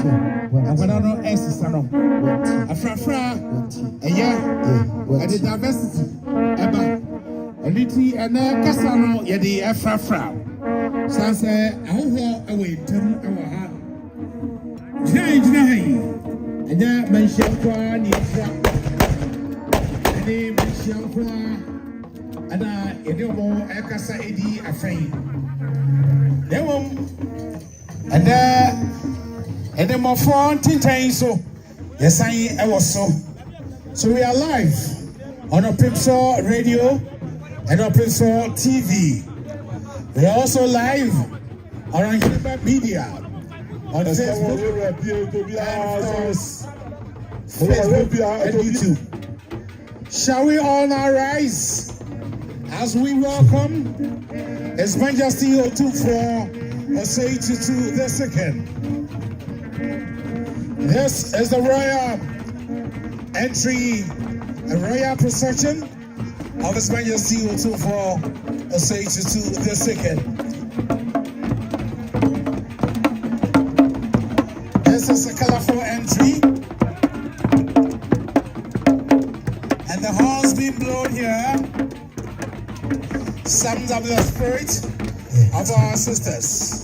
I'm gonna know S Sano. Afra, and the diversity. Eba, Eliti, and Casano, Yadi, Afra. Sansa, I hope away, Tim, our Jai, and that mentioned one, and they mentioned one, and I don't know, Ekasa Edi, a friend. And then my phone tintain so yes I was so we are live on Otumfuo radio and Otumfuo TV. We are also live on Keynote media on Facebook and YouTube. Shall we all now rise as we welcome His Majesty Otumfuo Osei Tutu the second. This is the royal entry, a royal procession of His Majesty Otumfuo Osei Tutu the second. This is a colorful entry, and the horns being blown here sums up the spirit of our sisters.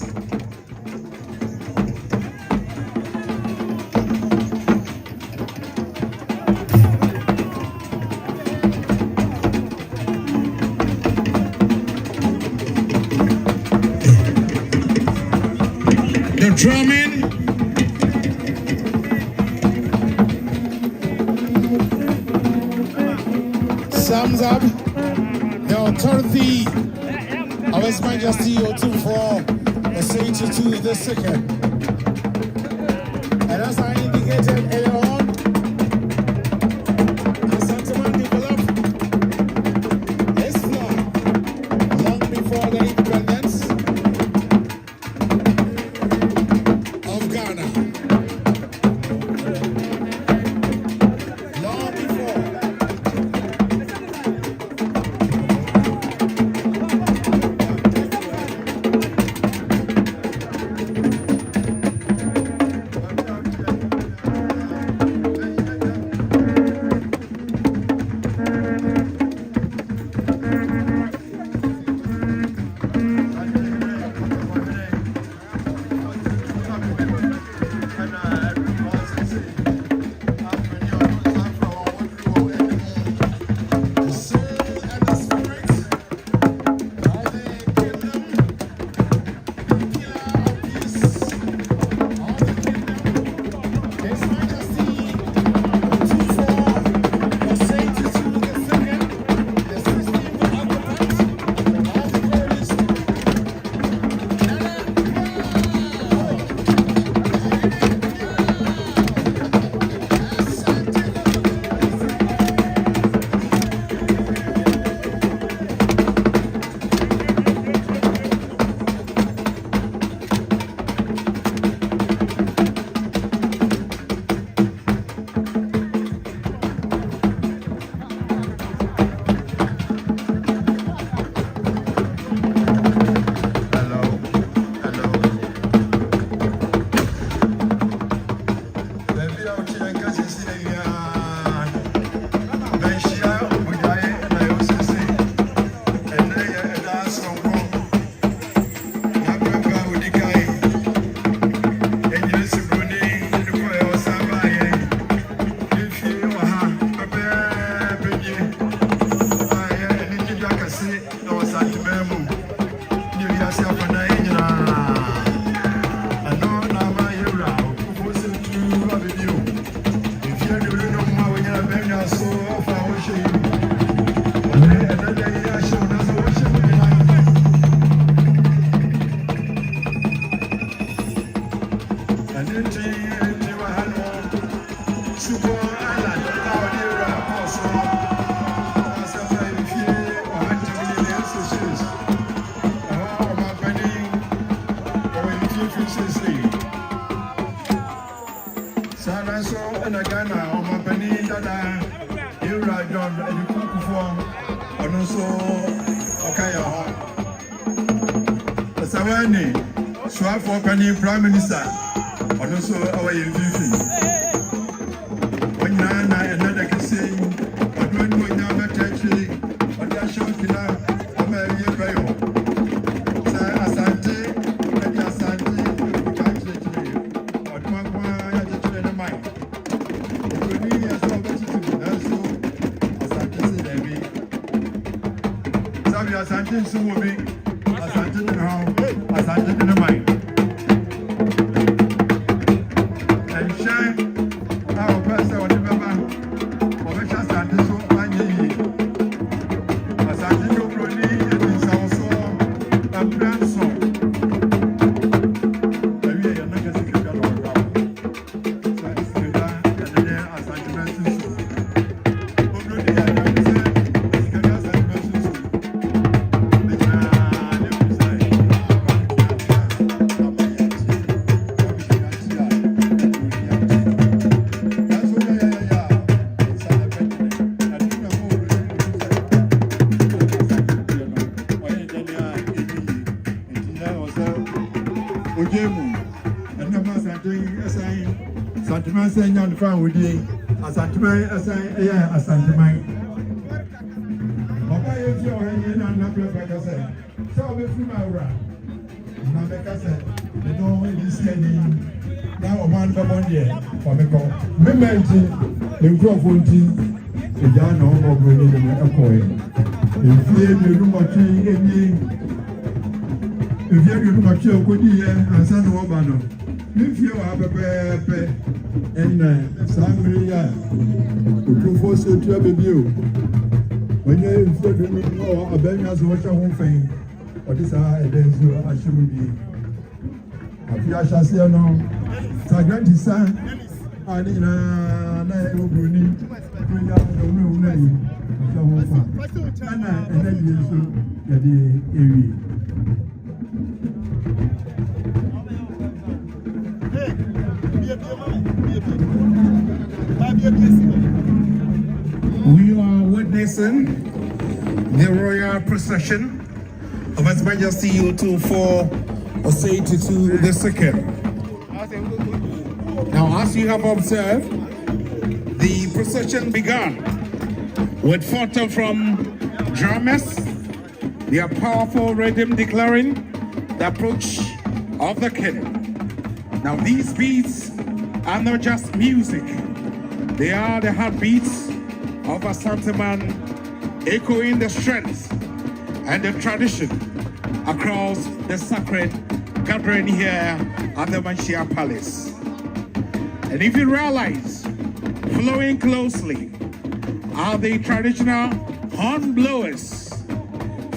The drumming, sums up the authority of His Majesty Otumfuo Osei Tutu the second. And as I indicated earlier on, Asantehene developed his flag long before the independence of Ghana. Long before. Prime Minister And also our infusion. When you are another can say, but when we now met actually, but they are showing now, I'm a year by you. Asante, and Asante, you can't let you. But one, I had to train a mind. If you need as well, but you that's so Asante, baby. Sorry, Asante, so will be Asante now, Asante in the mind. Asantehene, Asantehene. Papa, if you are in another place, so be free my right. Now, because they don't listen. Now, one by year for me. Remember, the microphone team, the Jan or Brady in a coin. If you do not if you do not show good year, and San Romano. If you have a pair and some Otumfuo so to baby when you know a baby has watched a home thing, what is our so I should be. I shall say no, Sagrant son, and in a Bruni, bring out the room, and then you so the area. We are witnessing the royal procession of His Majesty Otumfuo Osei Tutu II. Now, as you have observed, the procession began with photo from drummers, their powerful rhythm declaring the approach of the king. Now, these beats are not just music, they are the heartbeats of Asantehene, echoing the strength and the tradition across the sacred gathering here at the Manshia Palace. And if you realize, following closely are the traditional horn blowers,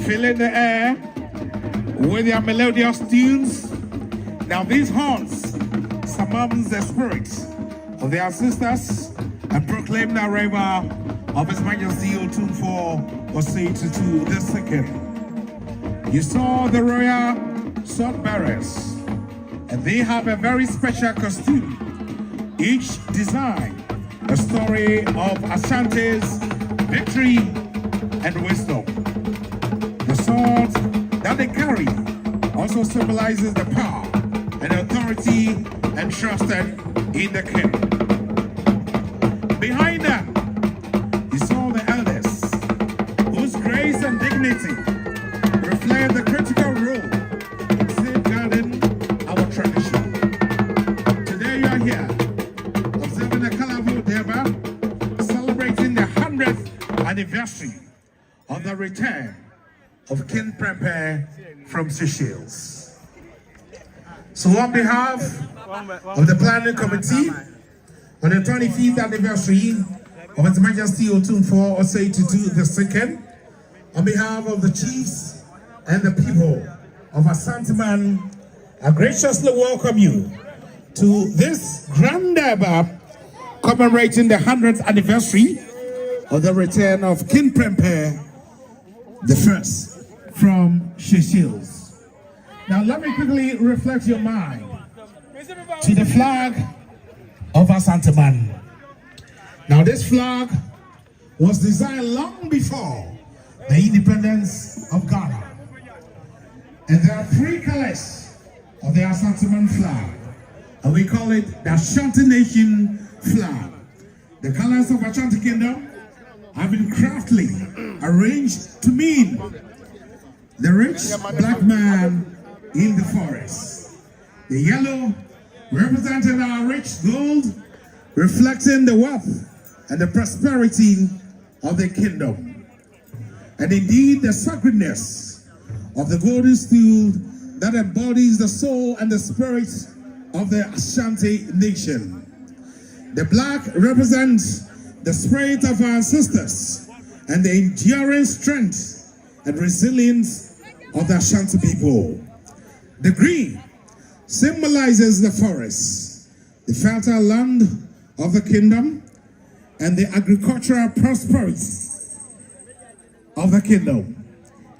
filling the air with their melodious tunes. Now these horns summons the spirits of their ancestors and proclaim the arrival of His Majesty Otumfuo Osei Tutu II. You saw the royal sword bearers, and they have a very special costume, each design a story of Ashante's victory and wisdom. The sword that they carry also symbolizes the power and authority entrusted in the king. Behind them, you saw the elders, whose grace and dignity reflect the critical role in safeguarding our tradition. Today you are here, observing the colorful Durba, celebrating the 100th anniversary of the return of King Permpeh from Seychelles. So on behalf of the planning committee, on the 25th anniversary of His Majesty Otumfuo Osei Tutu II, on behalf of the chiefs and the people of Asantehene, I graciously welcome you to this grand Durba commemorating the 100th anniversary of the return of King Permpeh I from Seychelles. Now let me quickly reflect your mind to the flag of Asantehene. Now this flag was designed long before the independence of Ghana. And there are three colors of the Asantehene flag. and we call it the Ashanti Nation flag. The colors of Ashanti Kingdom have been craftily arranged to mean the rich black man in the forest. The yellow representing our rich gold, reflecting the wealth and the prosperity of the kingdom. And indeed the sacredness of the golden stool that embodies the soul and the spirit of the Ashanti nation. The black represents the spirit of our ancestors and the enduring strength and resilience of the Ashanti people. The green symbolizes the forest, the fertile land of the kingdom, and the agricultural prosperity of the kingdom.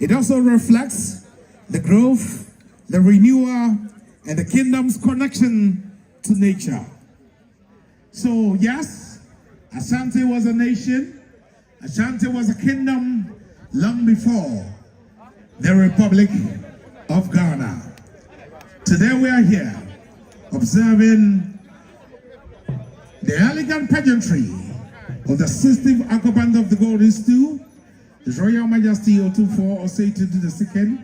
It also reflects the growth, the renewal, and the kingdom's connection to nature. So yes, Ashanti was a nation, Ashanti was a kingdom long before the Republic of Ghana. Today we are here observing the elegant pageantry of the 60th occupant of the Golden Stool, His Royal Majesty Otumfuo Osei Tutu II,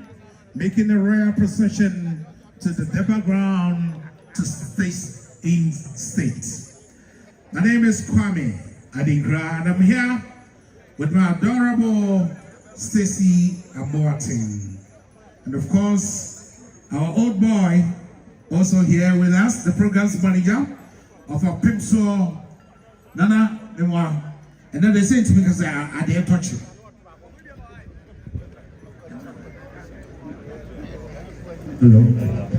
making a royal procession to the Durba ground to stay in state. My name is Kwame Adingra, and I'm here with my adorable Stacy Amoatin. And of course, our old boy also here with us, the programs manager of our Pimso, Nana Mewa. And then they say to me because I dare touch you. Hello.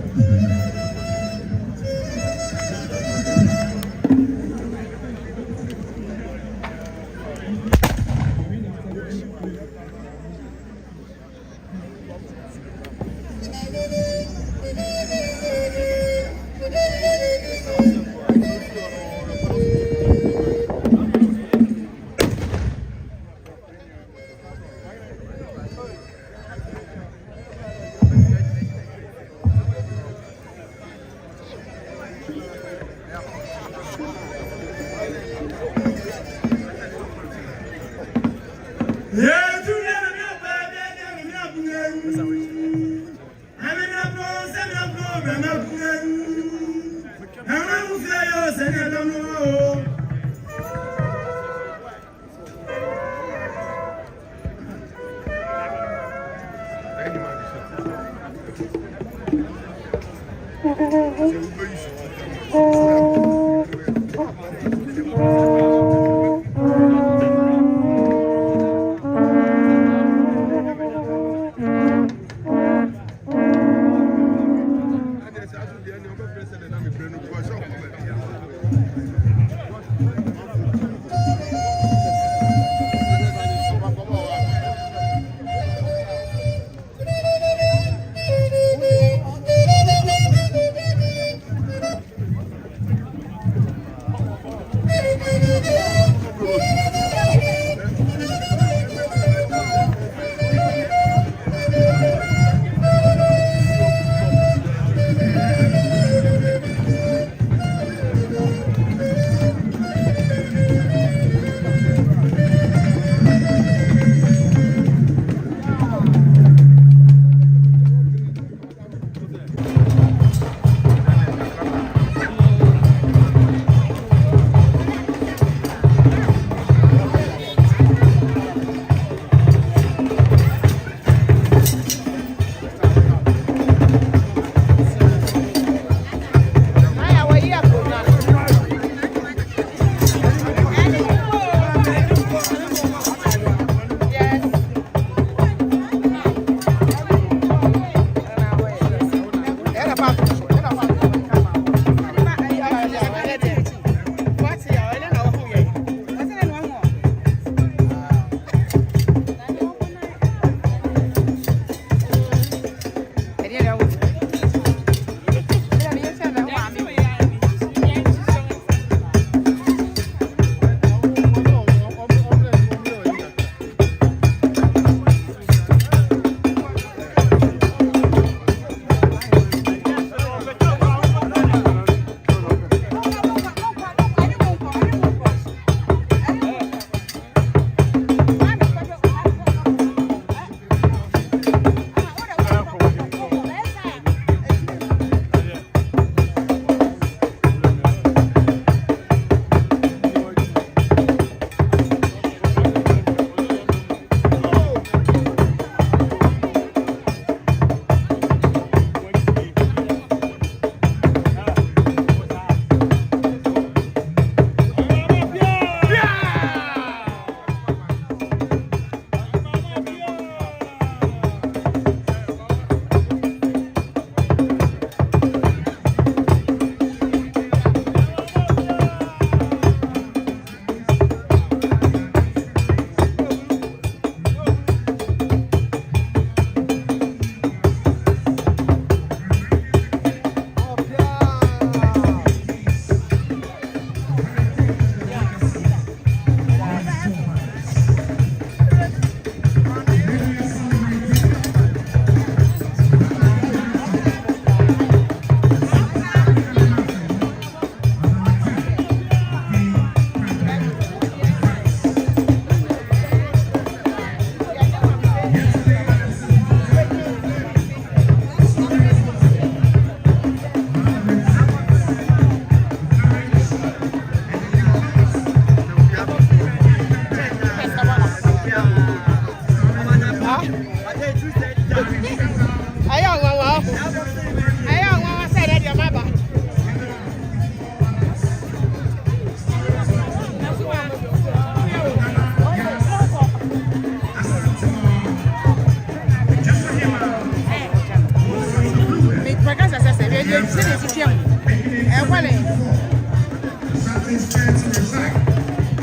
is fair to reside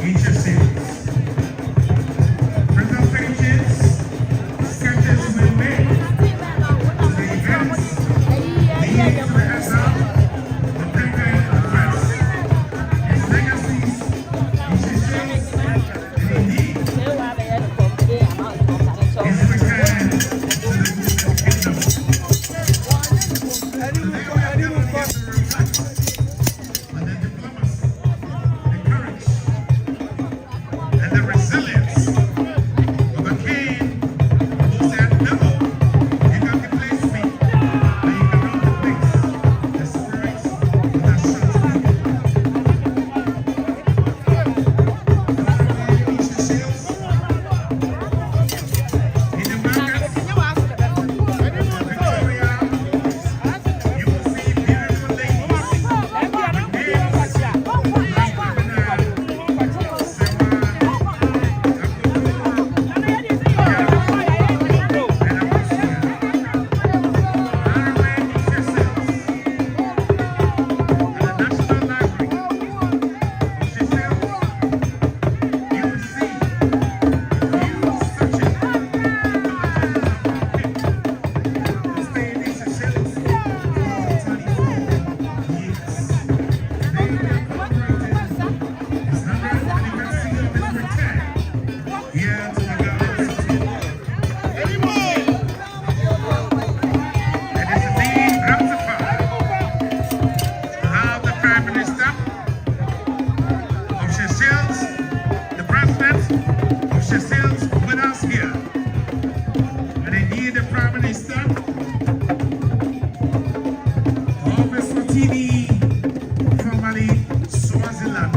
in Seychelles. Presentations, sketches will make to the events, leading to the exile, the Permpeh address, its legacies in Seychelles, and indeed, its return to the kingdom. Today we are gathered here to reflect on the diplomacy, the courage, and the resilience of a king who said, no, you can replace me, but you cannot replace the spirits of the Asantehene. In Seychelles, in the markets, Victoria, you will see beautiful ladies with names like Seychelles with us here. And indeed the Prime Minister of Asantehene, formerly Swaziland.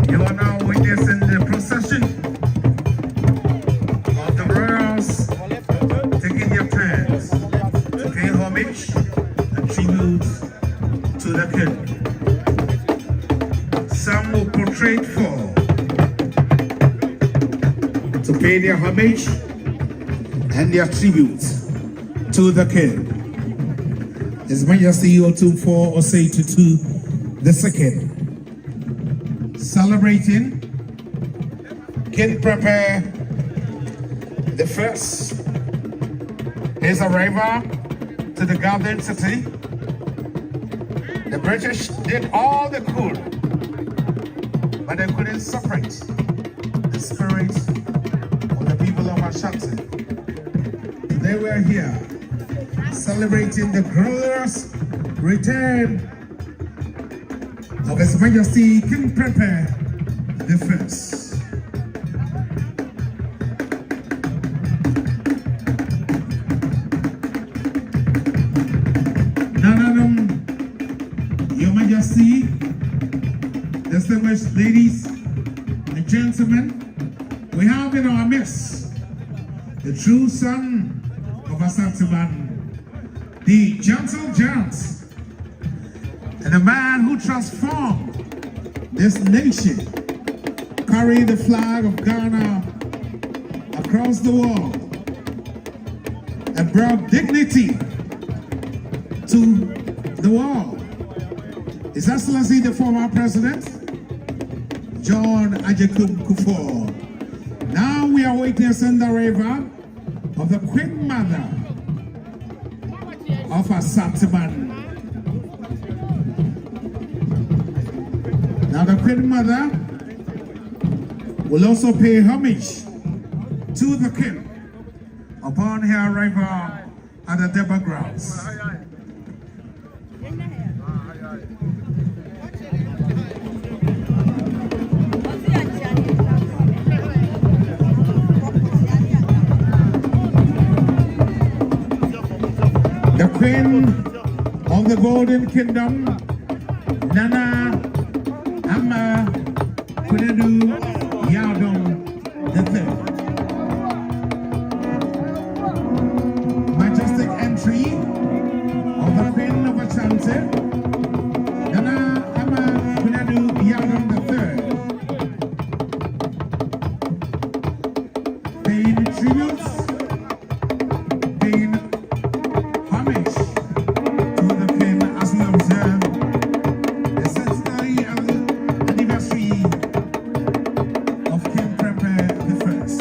You are now witnessing the procession of the royals taking their turns to pay homage and tribute to the king. Some will portray for to pay their homage and their tribute to the king. His Majesty Otumfuo Osei Tutu II, celebrating King Permpeh the First, his arrival to the Garden City. The British did all they could, but they couldn't separate the spirit of the people of Ashanti. Today we are here celebrating the glorious return of His Majesty King Permpeh the First. Your Majesty, distinguished ladies and gentlemen, we have in our midst the true son of Asantehene, the gentle giant, and a man who transformed this nation, carrying the flag of Ghana across the world, and brought dignity to the world. His Excellency, the former President, John Awukudae. Now we are witnessing the arrival of the Queen Mother of Asantehene. Now the Queen Mother will also pay homage to the King upon her arrival at the Durba grounds. The Queen of the Golden Kingdom, Nana Ama Kunedu Yadom III. paying homage to the king as we observe the centenary anniversary of King Permpeh the First.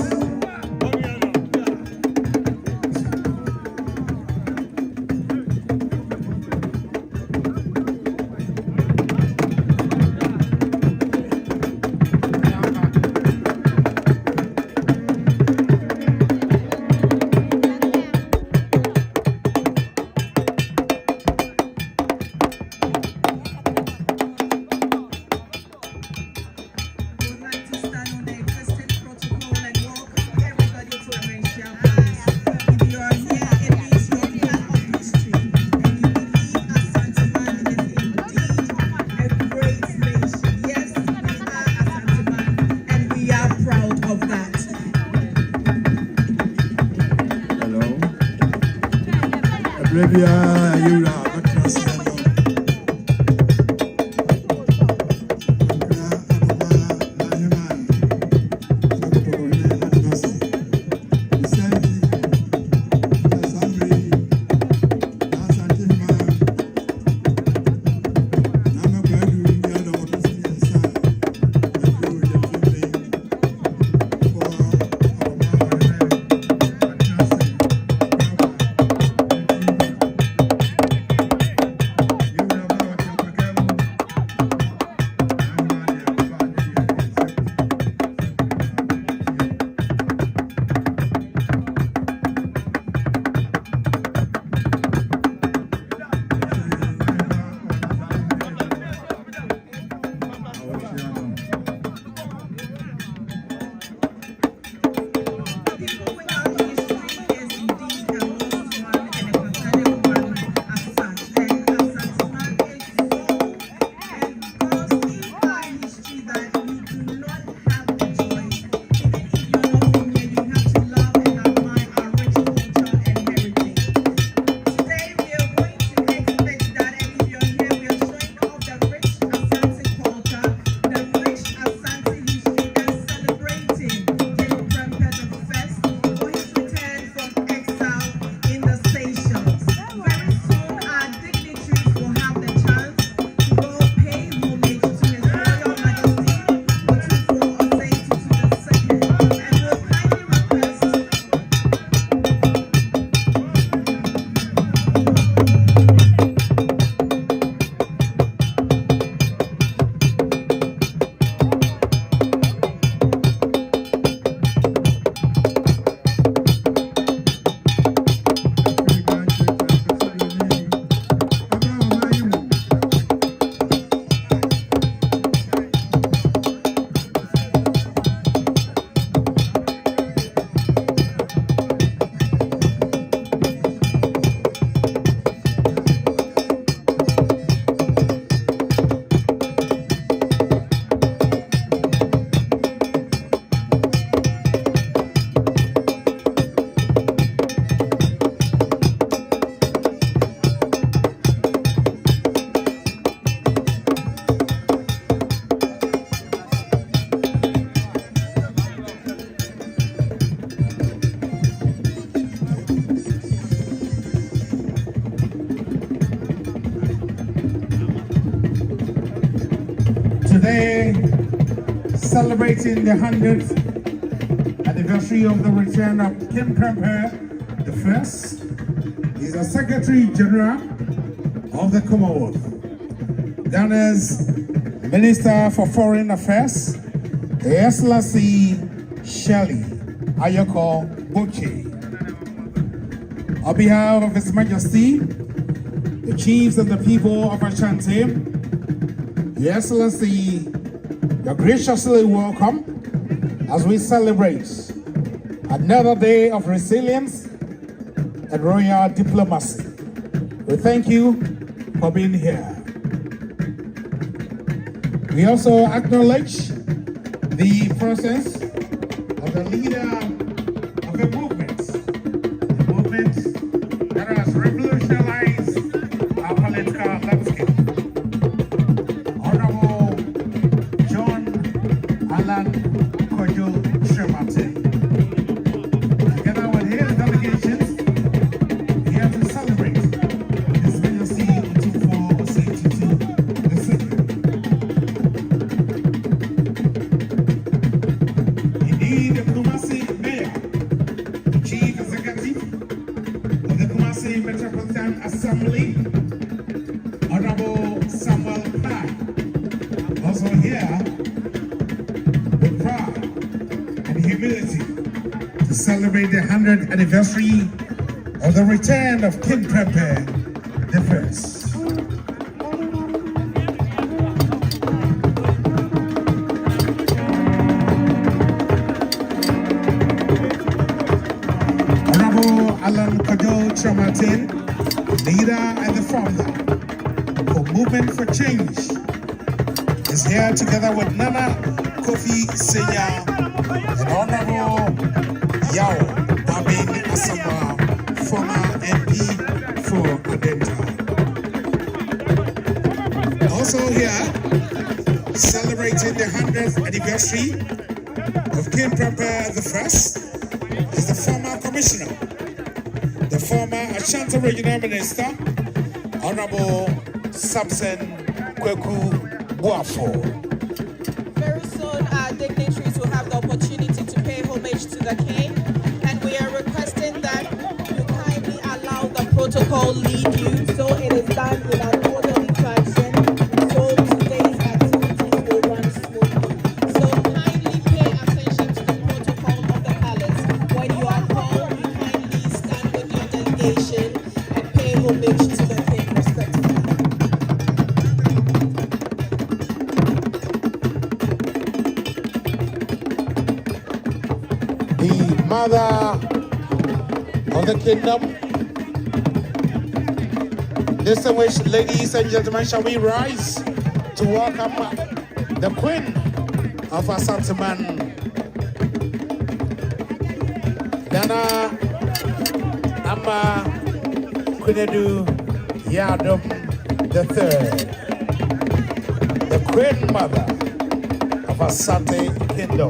Today, celebrating the 100th anniversary of the return of King Permpeh the First, is the Secretary General of the Commonwealth, Ghana's Minister for Foreign Affairs, Her Excellency Shirley Ayoko Boche. On behalf of His Majesty, the chiefs and the people of Asantehene, Your Excellency, you're graciously welcome as we celebrate another day of resilience and royal diplomacy. We thank you for being here. We also acknowledge the presence of the leader of a movement that has revolutionized our political landscape. Together with his delegations, Asantehene Metropolitan Assembly, Honorable Samuel Kai, also here with pride and humility to celebrate the 100th anniversary of the return of King Permpeh the First. Martin, leader and the founder for Movement for Change, is here together with Nana Kofi Senya and Honorable Yao Amin Asama, former MP for Adenta. Also here, celebrating the 100th anniversary of King Permpeh the First, is the former commissioner, the former Ashanti Regional Minister, Honorable Samson Kweku Buafo. Very soon, our dignitaries will have the opportunity to pay homage to the King, and we are requesting that you kindly allow the protocol lead you, so it is done in an orderly fashion, so today's activities will run smoothly. So kindly pay attention to the protocol of the palace. When you are called, you kindly stand with your delegation and pay homage to the King respectfully. The mother of the kingdom, distinguished ladies and gentlemen, shall we rise to welcome the Queen of Asantehene, Nana Ama Kwenedu Yadom III, the Queen Mother of Asante Kingdom.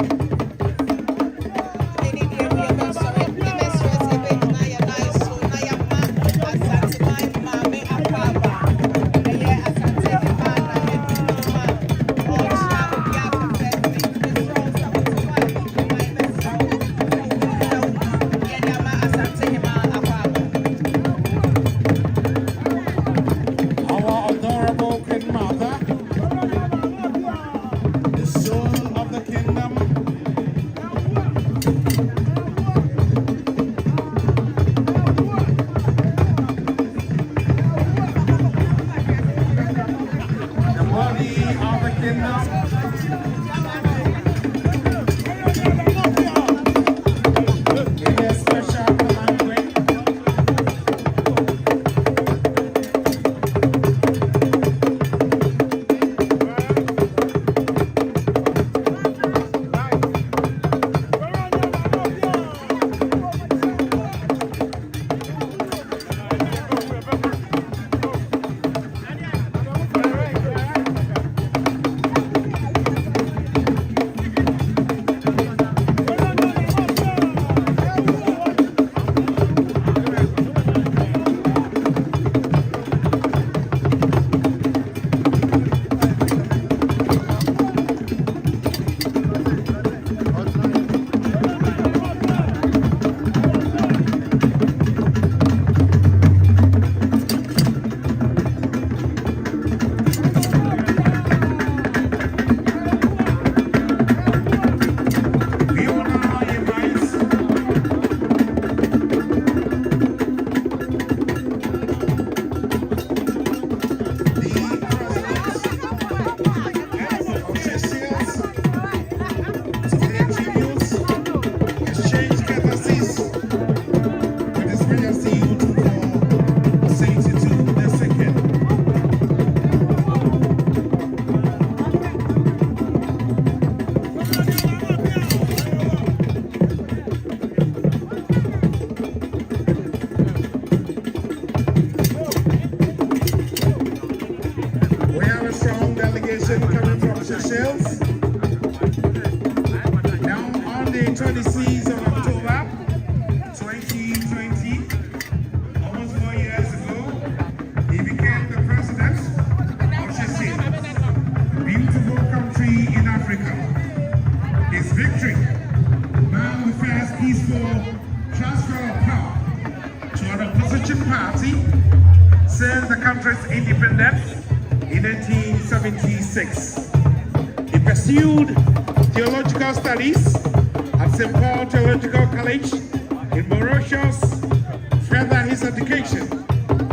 The soul of the kingdom procession party since the country's independence in 1976. He pursued theological studies at St. Paul Theological College in Mauritius, further his education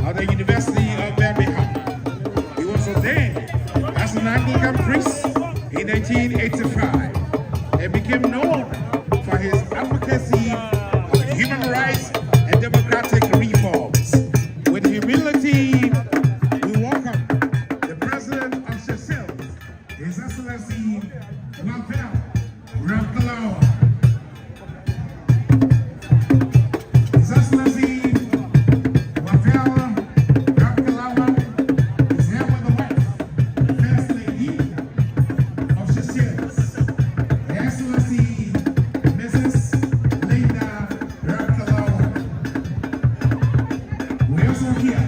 at the University of Birmingham. He was ordained as an Anglican priest in 1985 and became known for his advocacy of human rights and democratic reforms. With humility, we welcome the President of Seychelles, His Excellency Permpeh. His Excellency is here with the wife, the First Lady of Seychelles, Her Excellency Mrs. Linda Rapkalawa. We also here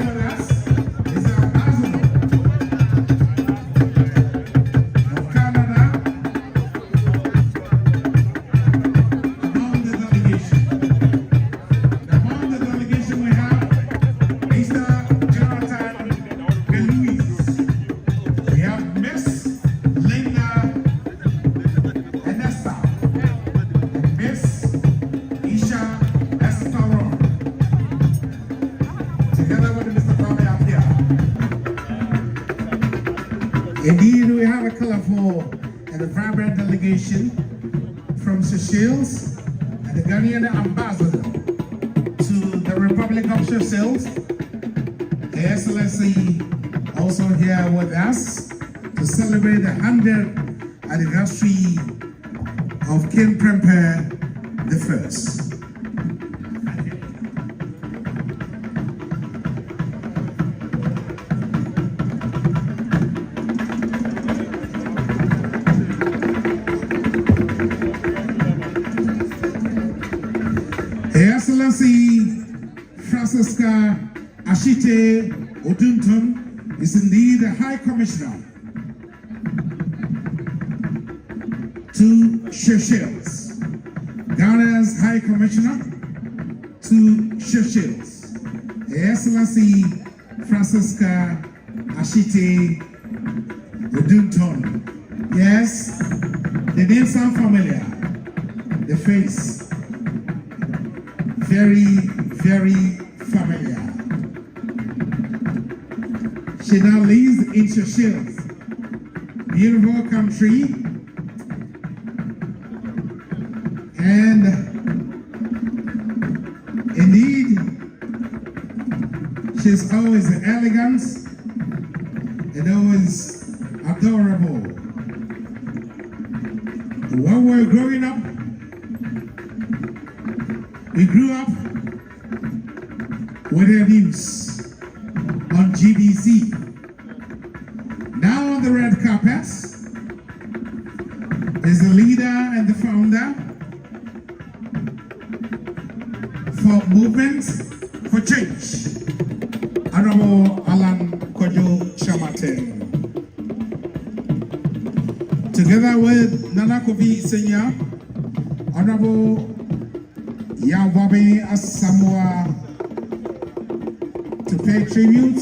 with us is the Ambassador of Canada among the delegation. Among the delegation we have Mr. Jonathan Louise. We have Miss Linda Enesta and Miss Isha Estaro. Together with Mr. Kwame up here. Indeed, we have a colorful and a vibrant delegation from Seychelles and the Ghanaian ambassador to the Republic of Seychelles. Her Excellency also here with us to celebrate the 100th anniversary of King Permpeh the First. Her Excellency Francisca Ashite Odunton is indeed the High Commissioner to Seychelles, Ghana's High Commissioner to Seychelles. Her Excellency Francisca Ashite Odunton. Yes, the name sounds familiar. The face. Very, very familiar. She now lives in Seychelles, beautiful country, and indeed, she's always elegant and always adorable. When we were growing up, we grew up with her news on GBC. Now on the red carpet is the leader and the founder for Movement for Change, Honorable Alan Kojo Shamaten. Together with Nana Kofi Senya, Honorable Yawabe Asamoah, to pay tribute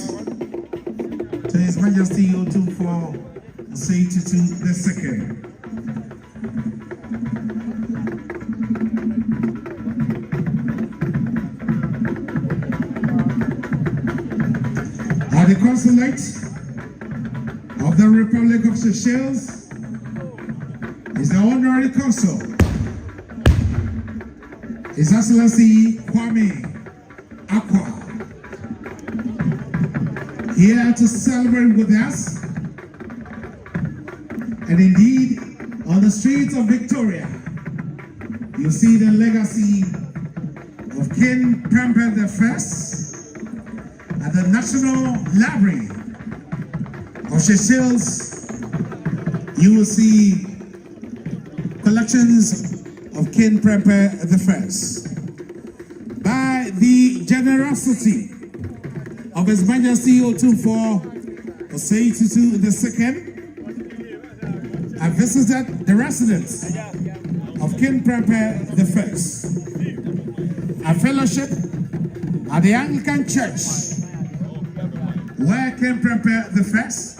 to His Majesty Otumfuo Osei Tutu II. At the Consulate of the Republic of Seychelles is the Honorary Consul, His Excellency Kwame Akwa, here to celebrate with us. And indeed, on the streets of Victoria, you see the legacy of King Permpeh the First. At the National Library of Seychelles, you will see collections of King Permpeh the First. By the generosity of His Majesty Otumfuo Osei Tutu II, I visited the residence of King Permpeh the First. a fellowship at the Anglican Church, where King Permpeh the First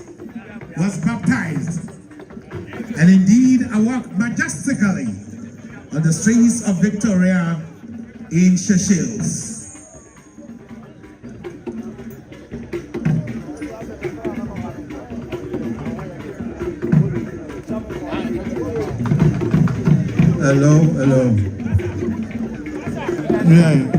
was baptized, and indeed I walked majestically on the streets of Victoria in Seychelles. Hello. Yeah.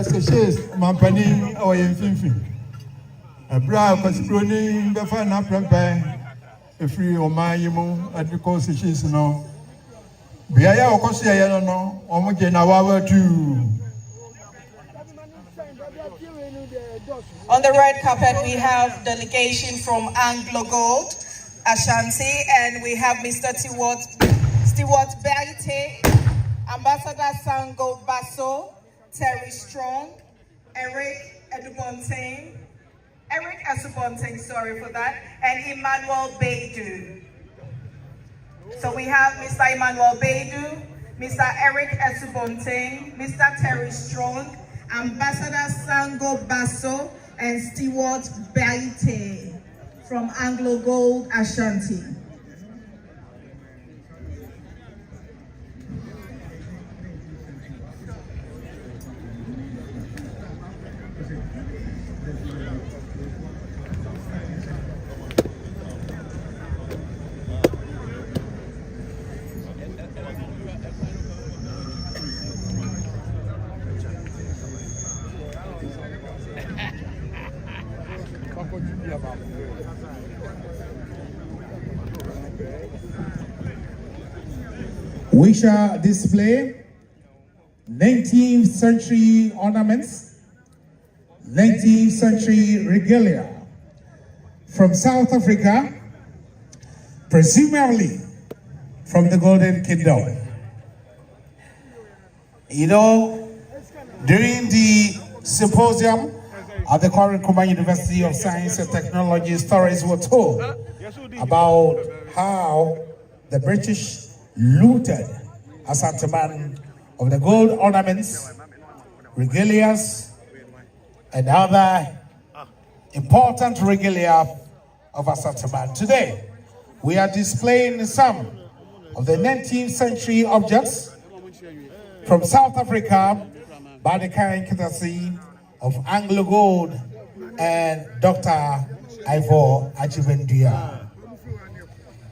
Seychelles, Mampani, or Infinity. A bra Pasibroni, Befana Permpeh, a free or my at the coast of Seychelles. No, Biaya or Cosia, no, Homage Nawa too. On the red carpet, we have delegation from Anglo Gold, Ashanti, and we have Mr. Stewart Berite, Ambassador Sango Basso, Terry Strong, Eric Asubontain, sorry for that, and Emmanuel Baidu. So we have Mr. Emmanuel Baidu, Mr. Eric Asubontain, Mr. Terry Strong, Ambassador Sango Basso, and Stewart Berite from Anglo Gold Ashanti. We shall display 19th century ornaments, 19th century regalia from South Africa, presumably from the Golden Kingdom. You know, during the symposium at the Kwame Nkrumah University of Science and Technology, stories were told about how the British looted Asantehene of the gold ornaments, regalias, and other important regalia of Asantehene. Today, we are displaying some of the 19th century objects from South Africa by the kind courtesy of Anglo Gold and Dr. Ivor Ajibendia.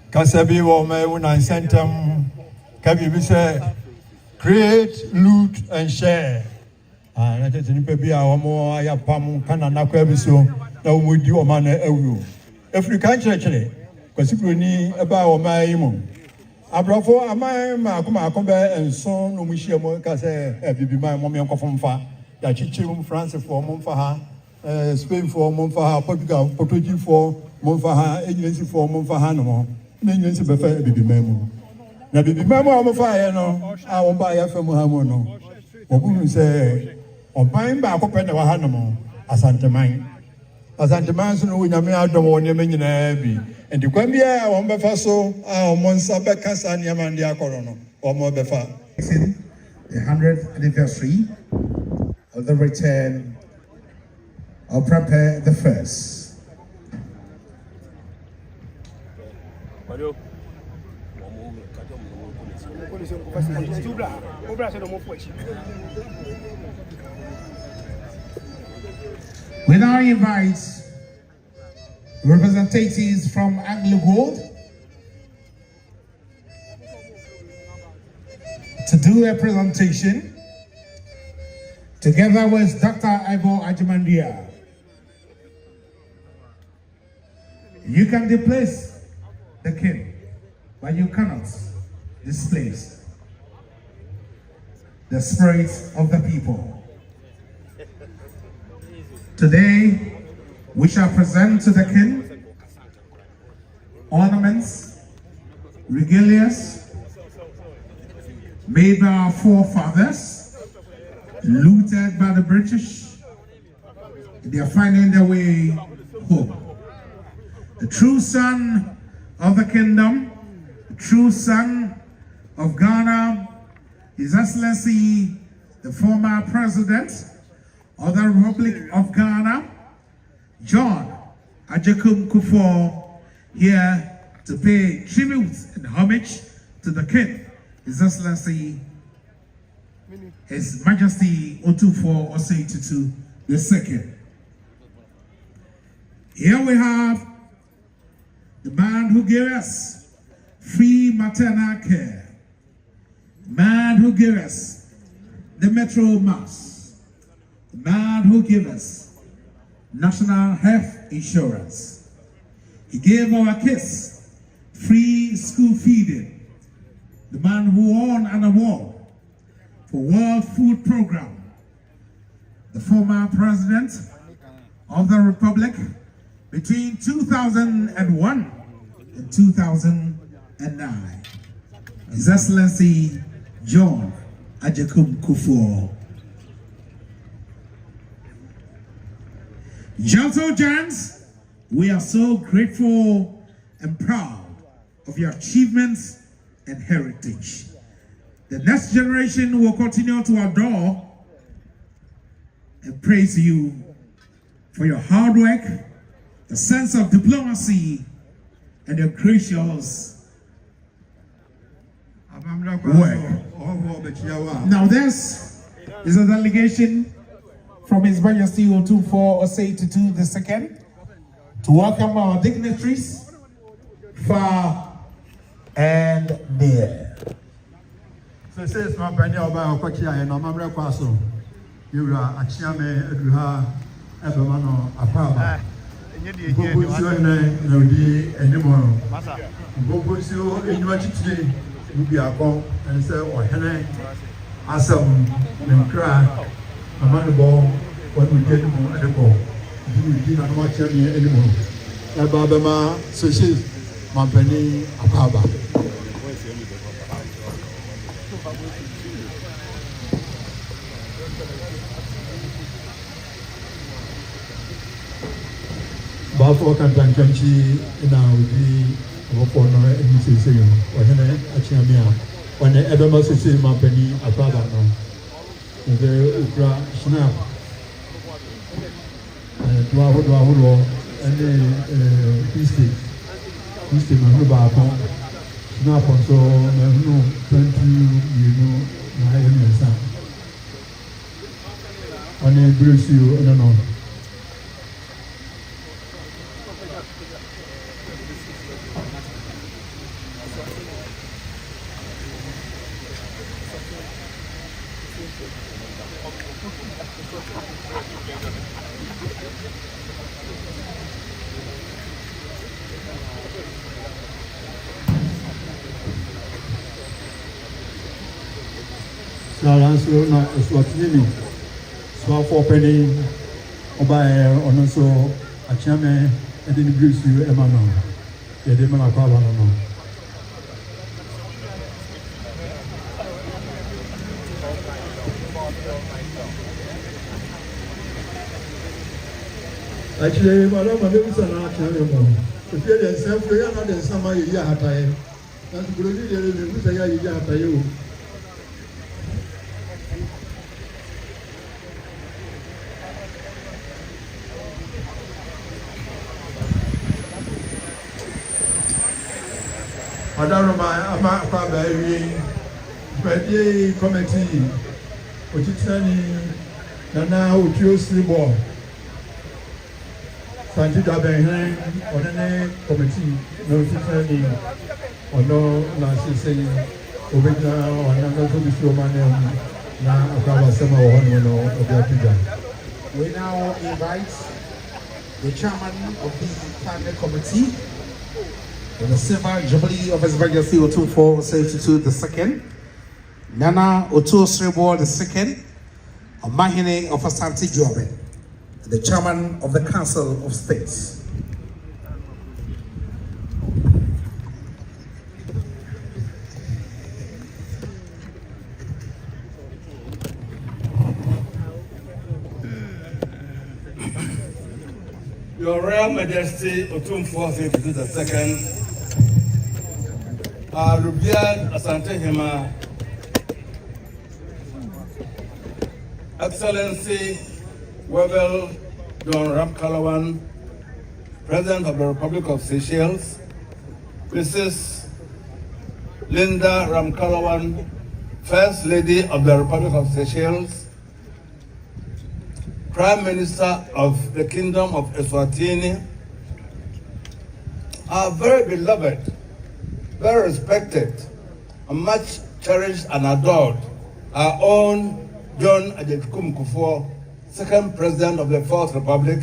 Kasabi Wome Unan Centum Kabi say create, loot, and share. And that is in Pebia or more Ayapam Kanana Kwabiso, no would you man ewu. If you can't actually, because if you need about my imum. Abrafo Amai Makumbe and son Umishimo Kase, Bibi my mommy and Kofumfa, Yachichum France for Mumfaha, Spain for Mumfaha, Portugal for Mumfaha, agency for Mumfahanamo. Millions of baby memo. Now, baby memo, I'm a fire, no. I won't buy a family hamono. What would say? On buying back open our hanamo, Asantehene. Asantehene, no, we don't want your minion abbey. And the Quambia, I won't be faso, our Monsa Beccasan Yamandia Corono, or more befa. The 100th anniversary of the return of Permpeh the First. We now invite representatives from Anglo Gold to do a presentation together with Dr. Ivor Ajibendia. You can displace the king, but you cannot displace the spirit of the people. Today, we shall present to the king ornaments, regalias made by our forefathers, looted by the British. They are finding their way home. The true son of the kingdom, the true son of Ghana, His Excellency, the former President of the Republic of Ghana, John Awukudae, here to pay tribute and homage to the King, His Excellency, His Majesty Otumfuo Osei Tutu II. Here we have the man who gave us free maternal care, the man who gave us the Metro Mass, the man who gave us national health insurance. He gave our kids free school feeding, the man who won an award for World Food Program, the former President of the Republic between 2001 and 2009, His Excellency John Awukudae. Gentle giants, we are so grateful and proud of your achievements and heritage. The next generation will continue to adore and praise you for your hard work, the sense of diplomacy, and your gracious work. Now this is a delegation from His Majesty Otumfuo Osei Tutu II to welcome our dignitaries far and near. So says my penny about Kochia and Mamre Paso. You are a Chiame Eduha Ebamano Apaba. Bobusu no di anymore. Bobusu in what today will be a bomb and say or Hene Asam and cry among the ball when we get more at the ball. You do not watch me anymore. Ababama, so she's my penny Apaba. Bafo Kantanchi now the Wapono and Mrs. or Hene Achamia, when the Ebama Sisi Mampeni Apaba now. The Ukra Snap Dwaho and the Easty Manuba Snap on so no 20 my son. On a Bruce you, I don't know. So na Eswatini, so for penny, Obae, or so a chairman, and then Bruce you, Emano, the Demona Pavano. Actually, Madame is an archer. If you're the self, you're not the summer you have time. That's good. You say you have you. I don't know my father, but committee, which is and now we choose the ball. Santita Behin, on any committee, no Tiffany, or no Nancy saying, Obina, or another to be so many now about some of the We now invite the chairman of the Cabinet Committee for the Silver Jubilee of His Majesty Otumfuo Osei Tutu II, Nana Otu Cerebrates II, Omahene of Asantehene, the chairman of the Council of States. Your Royal Majesty Otumfuo Osei Tutu II, Rubian Asantehene, Excellency Webel John Ramkalawan, President of the Republic of Seychelles, Mrs. Linda Ramkalawan, First Lady of the Republic of Seychelles, Prime Minister of the Kingdom of Eswatini, our very beloved, very respected, and much cherished and adored, our own John Otumfuo, second President of the Fourth Republic,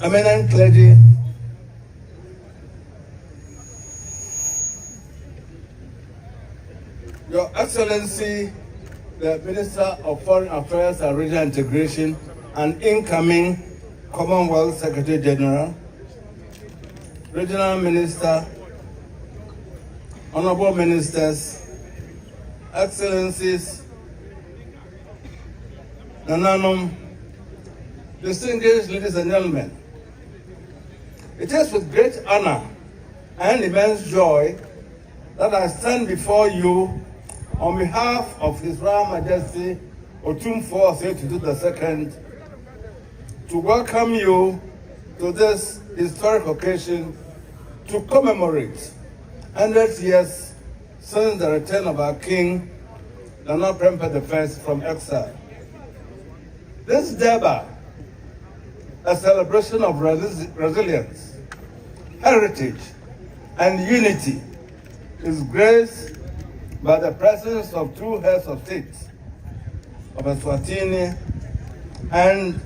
eminent clergy, Your Excellency, the Minister of Foreign Affairs and Regional Integration and incoming Commonwealth Secretary General, Regional Minister, Honorable Ministers, Excellencies, Nananum, distinguished ladies and gentlemen, it is with great honor and immense joy that I stand before you on behalf of His Royal Majesty Otumfuo Osei II to welcome you to this historic occasion to commemorate 100 years since the return of our King, Permpeh I from exile. This Durba, a celebration of resilience, heritage, and unity, is graced by the presence of two heads of state of Eswatini and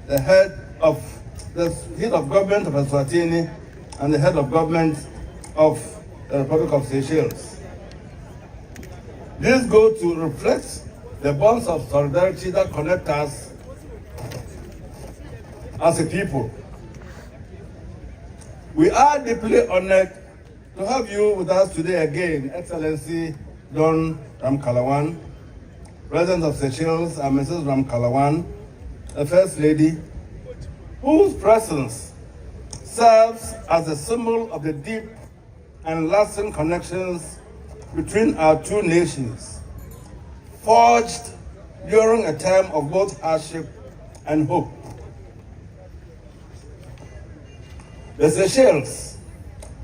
the head of government of Eswatini and the head of government of the Republic of Seychelles. This goes to reflect the bonds of solidarity that connect us as a people. We are deeply honored to have you with us today again, Excellency John Ramkalawan, President of Seychelles, and Mrs. Ramkalawan, the First Lady, whose presence serves as a symbol of the deep and lasting connections between our two nations, forged during a time of both hardship and hope. The Seychelles,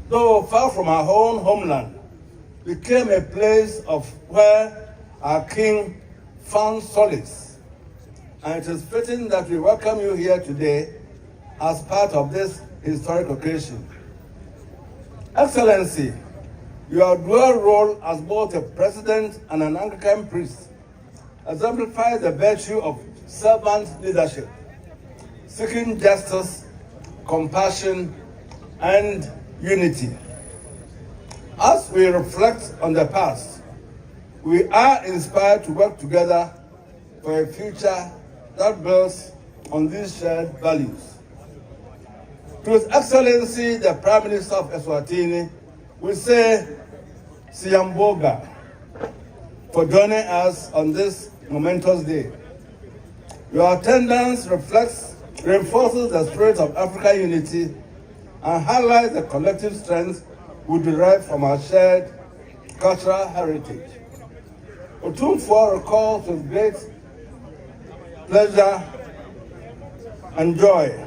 though far from our own homeland, became a place of where our King found solace. And it is fitting that we welcome you here today as part of this historic occasion. Excellency, your dual role as both a president and an Anglican priest exemplifies the virtue of servant leadership, seeking justice, compassion, and unity. As we reflect on the past, we are inspired to work together for a future that builds on these shared values. To His Excellency, the Prime Minister of Eswatini, we say Siyamboga for joining us on this momentous day. Your attendance reinforces the spirit of African unity and highlights the collective strength we derive from our shared cultural heritage. Otumfuo recalls with great pleasure and joy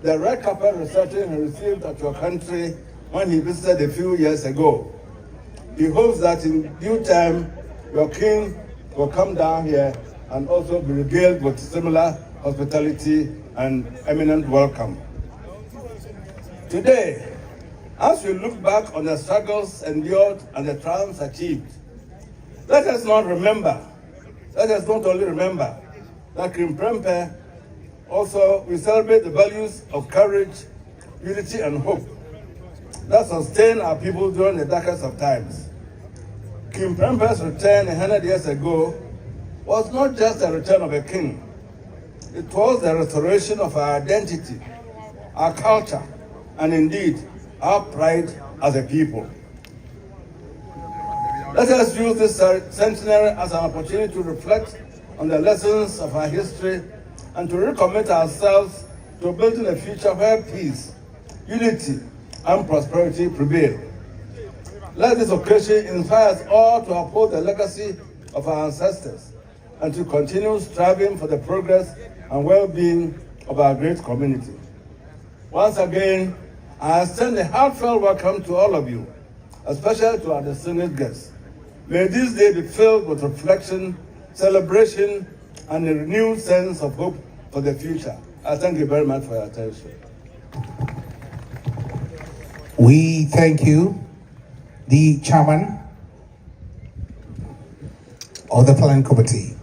the red carpet reception he received at your country when he visited a few years ago. He hopes that in due time, your king will come down here and also be regaled with similar hospitality and eminent welcome. Today, as we look back on the struggles endured and the triumphs achieved, let us not only remember that King Permpeh also we celebrate the values of courage, unity, and hope that sustained our people during the darkest of times. King Permpeh's return 100 years ago was not just the return of a king. It was the restoration of our identity, our culture, and indeed, our pride as a people. Let us use this centenary as an opportunity to reflect on the lessons of our history and to recommit ourselves to building a future where peace, unity, and prosperity prevail. Let this occasion inspire us all to uphold the legacy of our ancestors and to continue striving for the progress and well-being of our great community. Once again, I extend a heartfelt welcome to all of you, especially to our distinguished guests. May this day be filled with reflection, celebration, and a renewed sense of hope for the future. I thank you very much for your attention. We thank you, the chairman of the planning committee.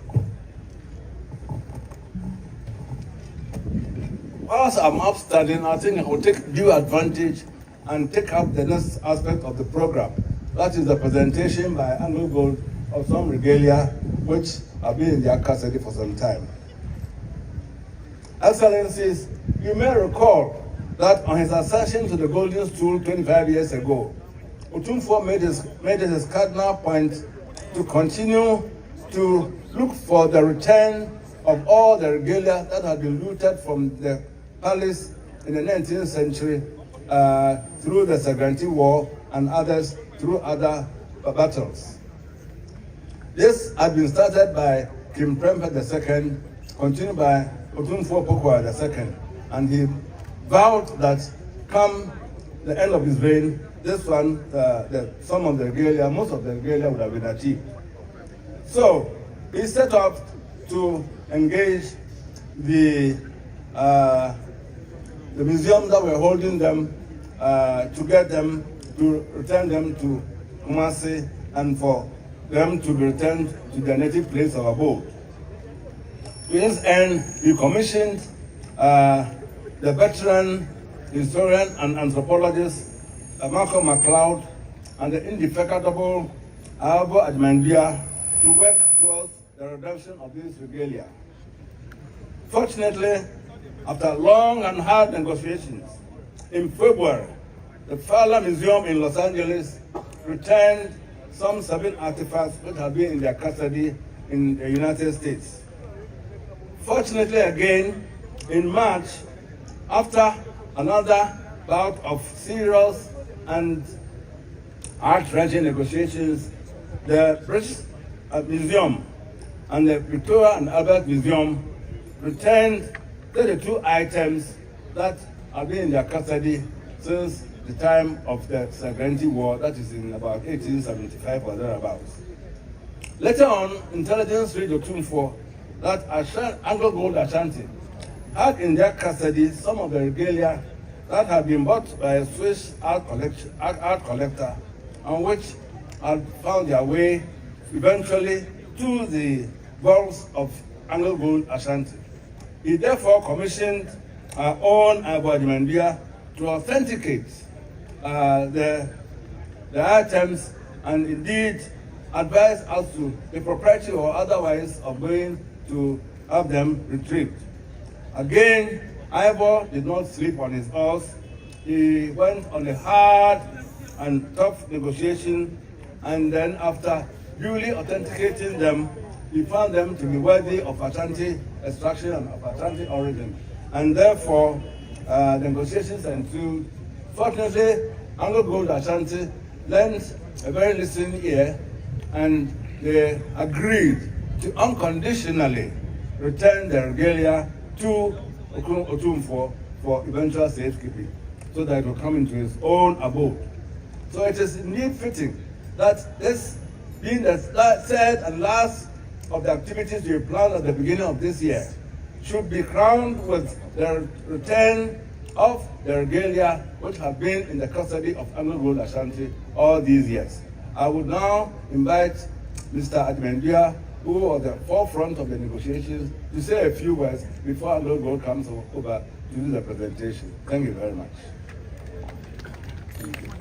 Whilst I'm upstanding, I think I will take due advantage and take up the next aspect of the program. That is the presentation by Anglo Gold of some regalia which have been in their custody for some time. Excellencies, you may recall that on his accession to the Golden Stool 25 years ago, Otumfuo made it his cardinal point to continue to look for the return of all the regalia that had been looted from the palace in the 19th century through the Cerebrates War and others through other battles. This had been started by King Permpeh II, continued by Otumfuo II, and he vowed that come the end of his reign, this one, some of the regalia, most of the regalia would have been achieved. So he set up to engage the museum that were holding them to get them to return them to Homage and for them to be returned to their native place of abode. To this end, he commissioned the veteran historian and anthropologist Malcolm MacLeod and the indefatigable Awukudae to work towards the redemption of these regalia. Fortunately, after long and hard negotiations, in February, the Fowler Museum in Los Angeles returned some 7 artifacts which had been in their custody in the United States. Fortunately, again, in March, after another bout of serious and heart-wrenching negotiations, the British Museum and the Victoria and Albert Museum returned 32 items that have been in their custody since the time of the Cerebrates War, that is in about 1875 or thereabouts. Later on, intelligence reached Otumfuo that Anglo Gold Ashanti had in their custody some of the regalia that had been bought by a Swiss art collector and which had found their way eventually to the vaults of Anglo Gold Ashanti. He therefore commissioned our own Awukudae to authenticate the items and indeed advise us to the propriety or otherwise of going to have them retrieved. Again, Ivor did not sleep on his horse. He went on a hard and tough negotiation, and then after duly authenticating them, he found them to be worthy of Ashanti extraction and of Ashanti origin. And therefore, the negotiations ensued. Fortunately, Anglo Gold Ashanti lent a very listening ear, and they agreed to unconditionally return the regalia to Otumfuo for eventual safekeeping, so that it will come into his own abode. So it is indeed fitting that this being the third and last of the activities we planned at the beginning of this year should be crowned with the return of the regalia which have been in the custody of Anglo Gold Ashanti all these years. I would now invite Mr. Admendia, who was at the forefront of the negotiations, to say a few words before Anglo Gold comes over to do the presentation. Thank you very much. Thank you.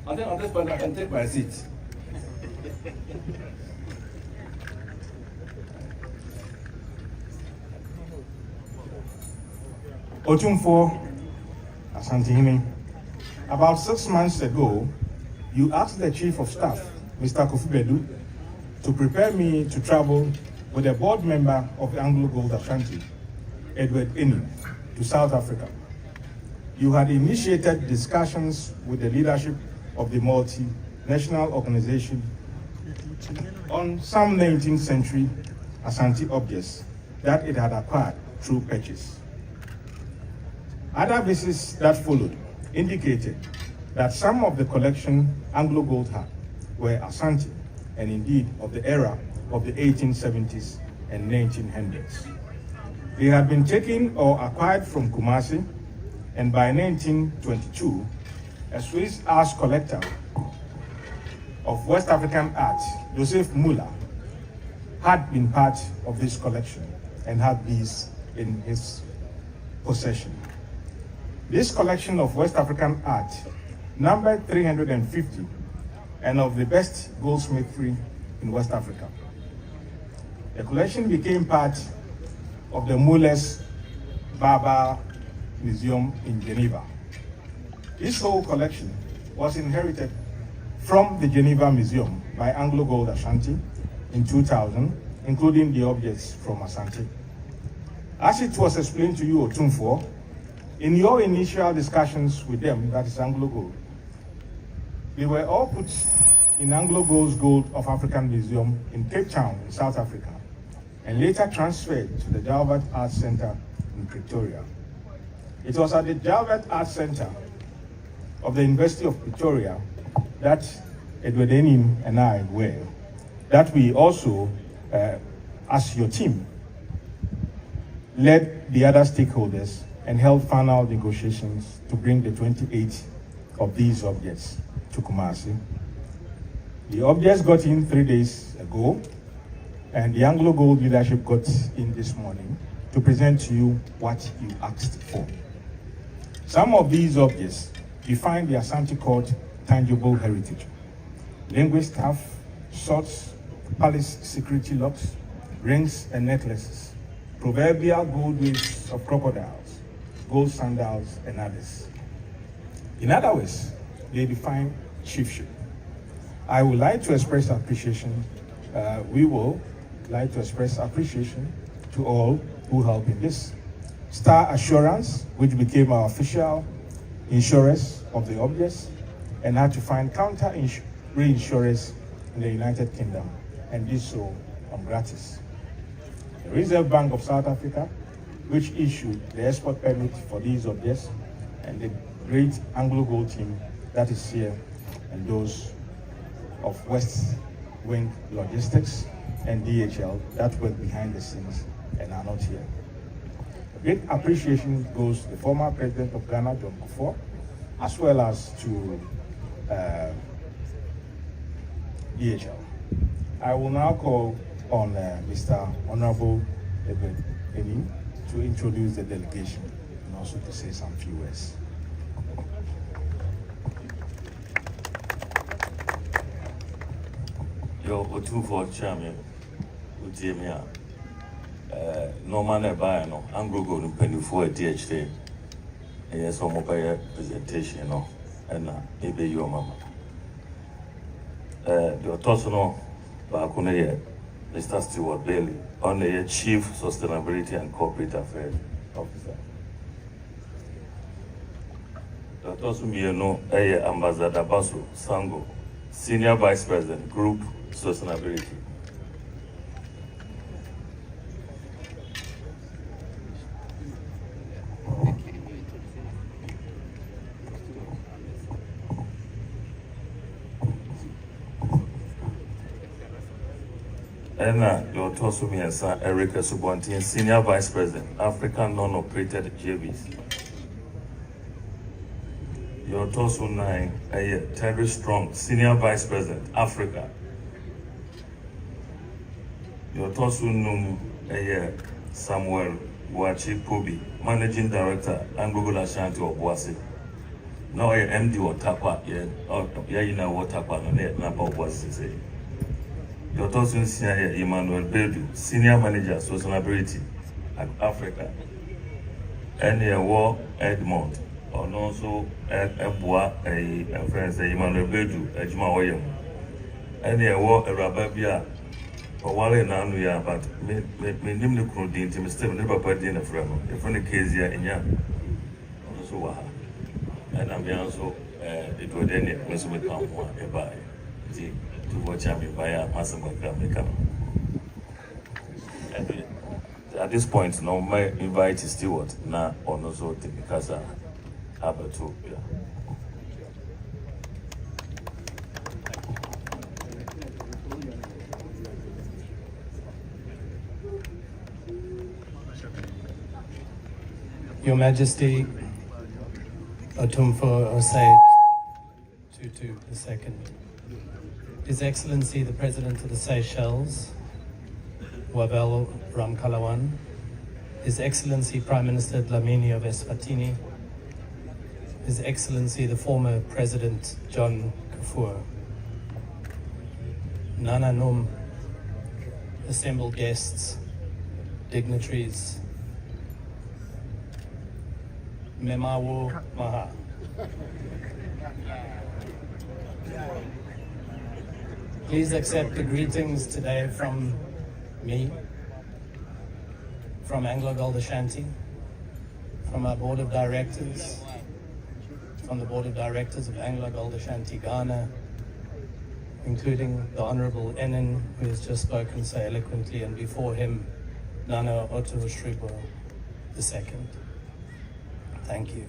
I think at this point I can take my seat. Otumfuo, Asantehene, about 6 months ago, you asked the Chief of Staff, Mr. Kofi Bedu, to prepare me to travel with a board member of the Anglo Gold Ashanti, Edward Eni, to South Africa. You had initiated discussions with the leadership of the multinational organization on some 19th century Asante objects that it had acquired through purchase. Other visits that followed indicated that some of the collection Anglo Gold had were Asante, and indeed of the era of the 1870s and 1900s. They had been taken or acquired from Kumasi, and by 1922, a Swiss art collector of West African art, Joseph Muller, had been part of this collection and had these in his possession. This collection of West African art numbered 350 and of the best goldsmithry in West Africa. The collection became part of the Muller's Barber Museum in Geneva. This whole collection was inherited from the Geneva Museum by Anglo Gold Ashanti in 2000, including the objects from Asante. As it was explained to you, Otumfuo, in your initial discussions with them, that is Anglo Gold, they were all put in Anglo Gold's Gold of African Museum in Cape Town, in South Africa, and later transferred to the Jalbert Arts Center in Pretoria. It was at the Jalbert Arts Center of the University of Pretoria that Edward Enim and I were, that we also, as your team, led the other stakeholders and held final negotiations to bring the 28 of these objects to Kumasi. The objects got in 3 days ago, and the Anglo Gold leadership got in this morning to present to you what you asked for. Some of these objects define the Asante Court tangible heritage. Linguist staff, swords, palace security locks, rings and necklaces, proverbial gold waves of crocodiles, gold sandals, and others. In other words, they define chiefship. I would like to express appreciation. We will like to express appreciation to all who helped in this. Star Assurance, which became our official insurers of the objects, and had to find counter reinsurers in the United Kingdom, and did so on gratis. The Reserve Bank of South Africa, which issued the export permit for these objects, and the great Anglo Gold team that is here, and those of West Wing Logistics and DHL that work behind the scenes and are not here. Great appreciation goes to the former President of Ghana, John Kufuor, as well as to DHL. I will now call on Mr. Honorable Edward Eni to introduce the delegation and also to say some few words. Yo, Otumfuo Chairman, Ujemia, Norman Ebano, Anglo Gold Pennyfo DHT, and yes, on mobile presentation, and maybe your mama. The Tosono Bakune, Mr. Stewart Bailey, on the Chief Sustainability and Corporate Affairs Officer. The Tosumiano, Ambassador Basu Sango, Senior Vice President, Group Sustainability. Ena Yotosumi and San Erica Subontin, Senior Vice President, African Non-Operated JVs. Yotosu 9, Terry Strong, Senior Vice President, Africa. Yotosu Num, Samuel Wachi Pobi, Managing Director, Anglo Gold Ashanti of Boise. Now MD Watakwa, Yayina Watakwa, no Napa Boise. Yotosu Senior Emmanuel Bedu, Senior Manager, Sustainability at Africa. And War Edmond. And also Ebwa, a friend, Emmanuel Bedu, a Juma William. And a war a Rababia, Wale na anu ya, but me nim ne kunu din, me still ne papa din na frano. The friend case ya inya. So wa. And I'm also it would then me so me come one e buy. See to watch me buy a massive me come. At this point, no, my invite is still what na on also because I have a tool. Yeah. Your Majesty, Otumfuo Osei, Tutu II, His Excellency the President of the Seychelles, Wabel Ramkalawan, His Excellency Prime Minister Dlamini of Eswatini, His Excellency the former President John Kafua, Nana Num, assembled guests, dignitaries, Memawo Maha. Please accept the greetings today from me, from Anglo Gold Ashanti, from our board of directors, from the board of directors of Anglo Gold Ashanti Ghana, including the Honorable Enin, who has just spoken so eloquently, and before him, Nana Otumfuo II. Thank you.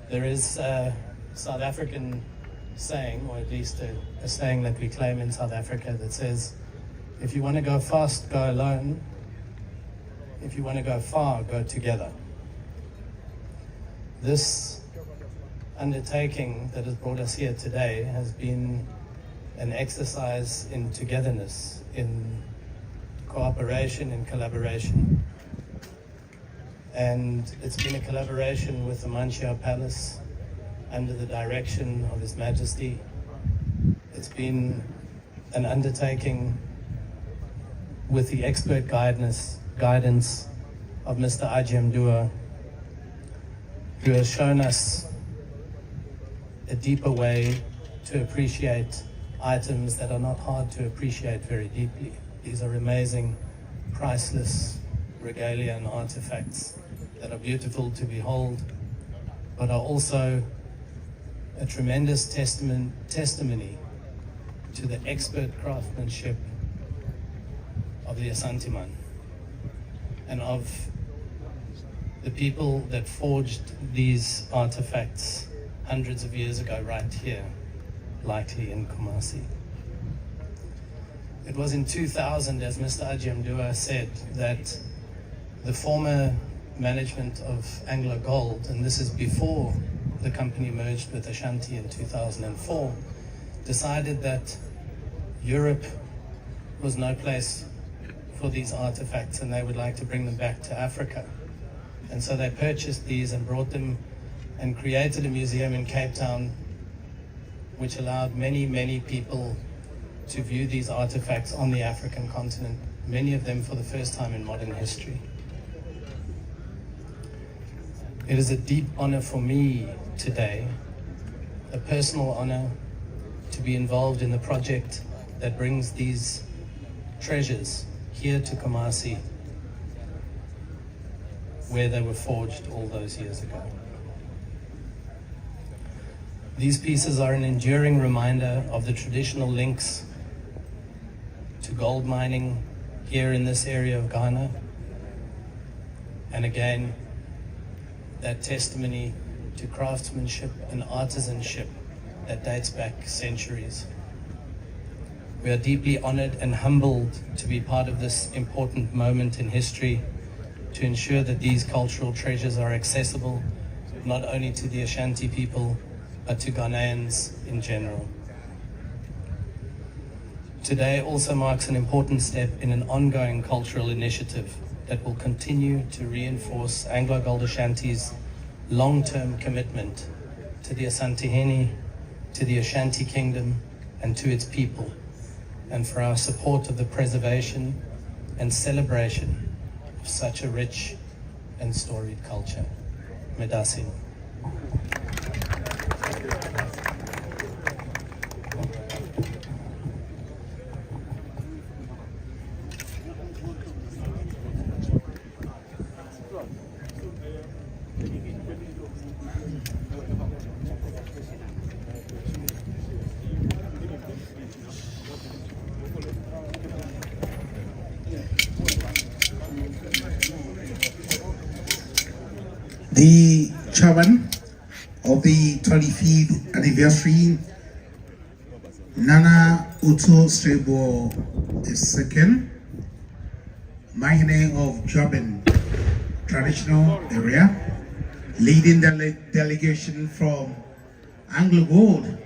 There is a South African saying, or at least a saying that we claim in South Africa that says, if you want to go fast, go alone. If you want to go far, go together. This undertaking that has brought us here today has been an exercise in togetherness, in cooperation, in collaboration. And it's been a collaboration with the Manchia Palace under the direction of His Majesty. It's been an undertaking with the expert guidance of Mr. Ajim Dua, who has shown us a deeper way to appreciate items that are not hard to appreciate very deeply. These are amazing, priceless regalia and artifacts that are beautiful to behold, but are also a tremendous testimony to the expert craftsmanship of the Asantehene and of the people that forged these artifacts hundreds of years ago right here, likely in Kumasi. It was in 2000, as Mr. Ajim Dua said, that the former management of Anglo Gold, and this is before the company merged with Ashanti in 2004, decided that Europe was no place for these artifacts and they would like to bring them back to Africa. And so they purchased these and brought them and created a museum in Cape Town, which allowed many, many people to view these artifacts on the African continent, many of them for the first time in modern history. It is a deep honor for me today, a personal honor, to be involved in the project that brings these treasures here to Kumasi, where they were forged all those years ago. These pieces are an enduring reminder of the traditional links to gold mining here in this area of Ghana, and again, that testimony to craftsmanship and artisanship that dates back centuries. We are deeply honored and humbled to be part of this important moment in history, to ensure that these cultural treasures are accessible not only to the Ashanti people, but to Ghanaians in general. Today also marks an important step in an ongoing cultural initiative that will continue to reinforce Anglo Gold Ashanti's long-term commitment to the Asantehene, to the Ashanti Kingdom, and to its people, and for our support of the preservation and celebration of such a rich and storied culture. Medasi. the chairman of the 25th anniversary, Nana Otumfuo II, Mahine of Jobin traditional area, leading the delegation from Anglo Gold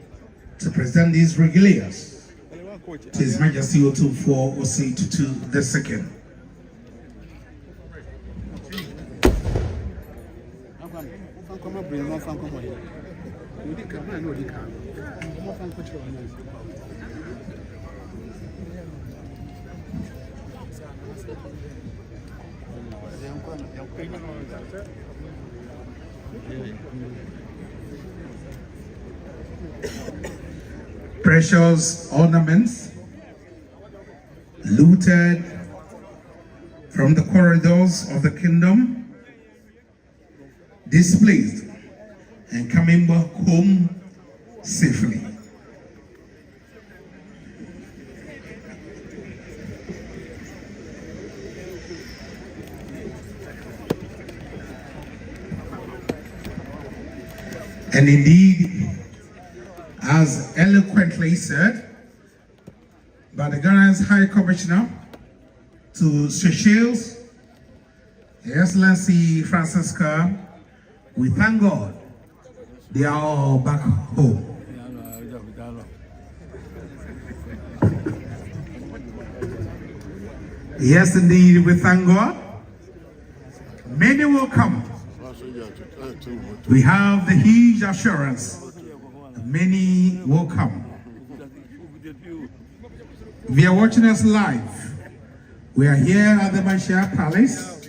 to present these regalias to His Majesty Otumfuo Osei Tutu II. Precious ornaments looted from the corridors of the kingdom, displaced and coming back home safely. And indeed, as eloquently said by the Ghana's High Commissioner to Seychelles, Her Excellency Francisca, we thank God they are all back home. Yes, indeed, we thank God. Many will come. We have the huge assurance that many will come. If you are watching us live, we are here at the Manchia Palace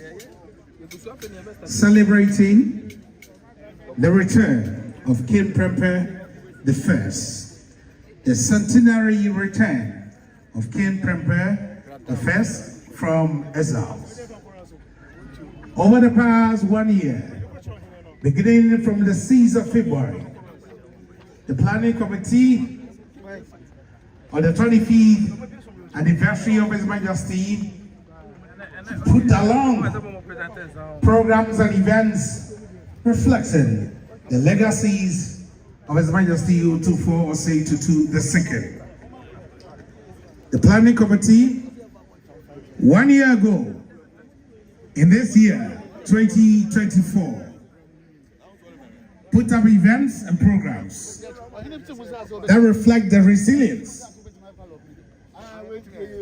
celebrating the return of King Permpeh I, the centenary return of King Permpeh I from exile. Over the past 1 year, beginning from the 6th of February, the planning committee on the 25th anniversary of His Majesty put along programs and events reflecting the legacies of His Majesty Otumfuo Osei Tutu II. The planning committee, 1 year ago, in this year, 2024, put up events and programs that reflect the resilience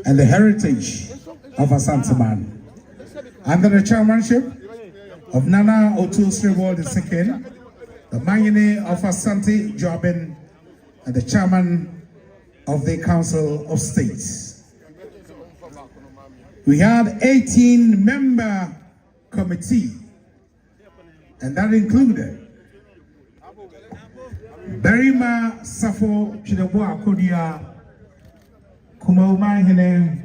and the heritage of Asantehene. Under the chairmanship of Nana Otumfuo II, the Mahine of Asante Jobin, and the chairman of the Council of States. We had 18-member committee, and that included Berima Safo Chidebo Akodia, Kumauma Hene,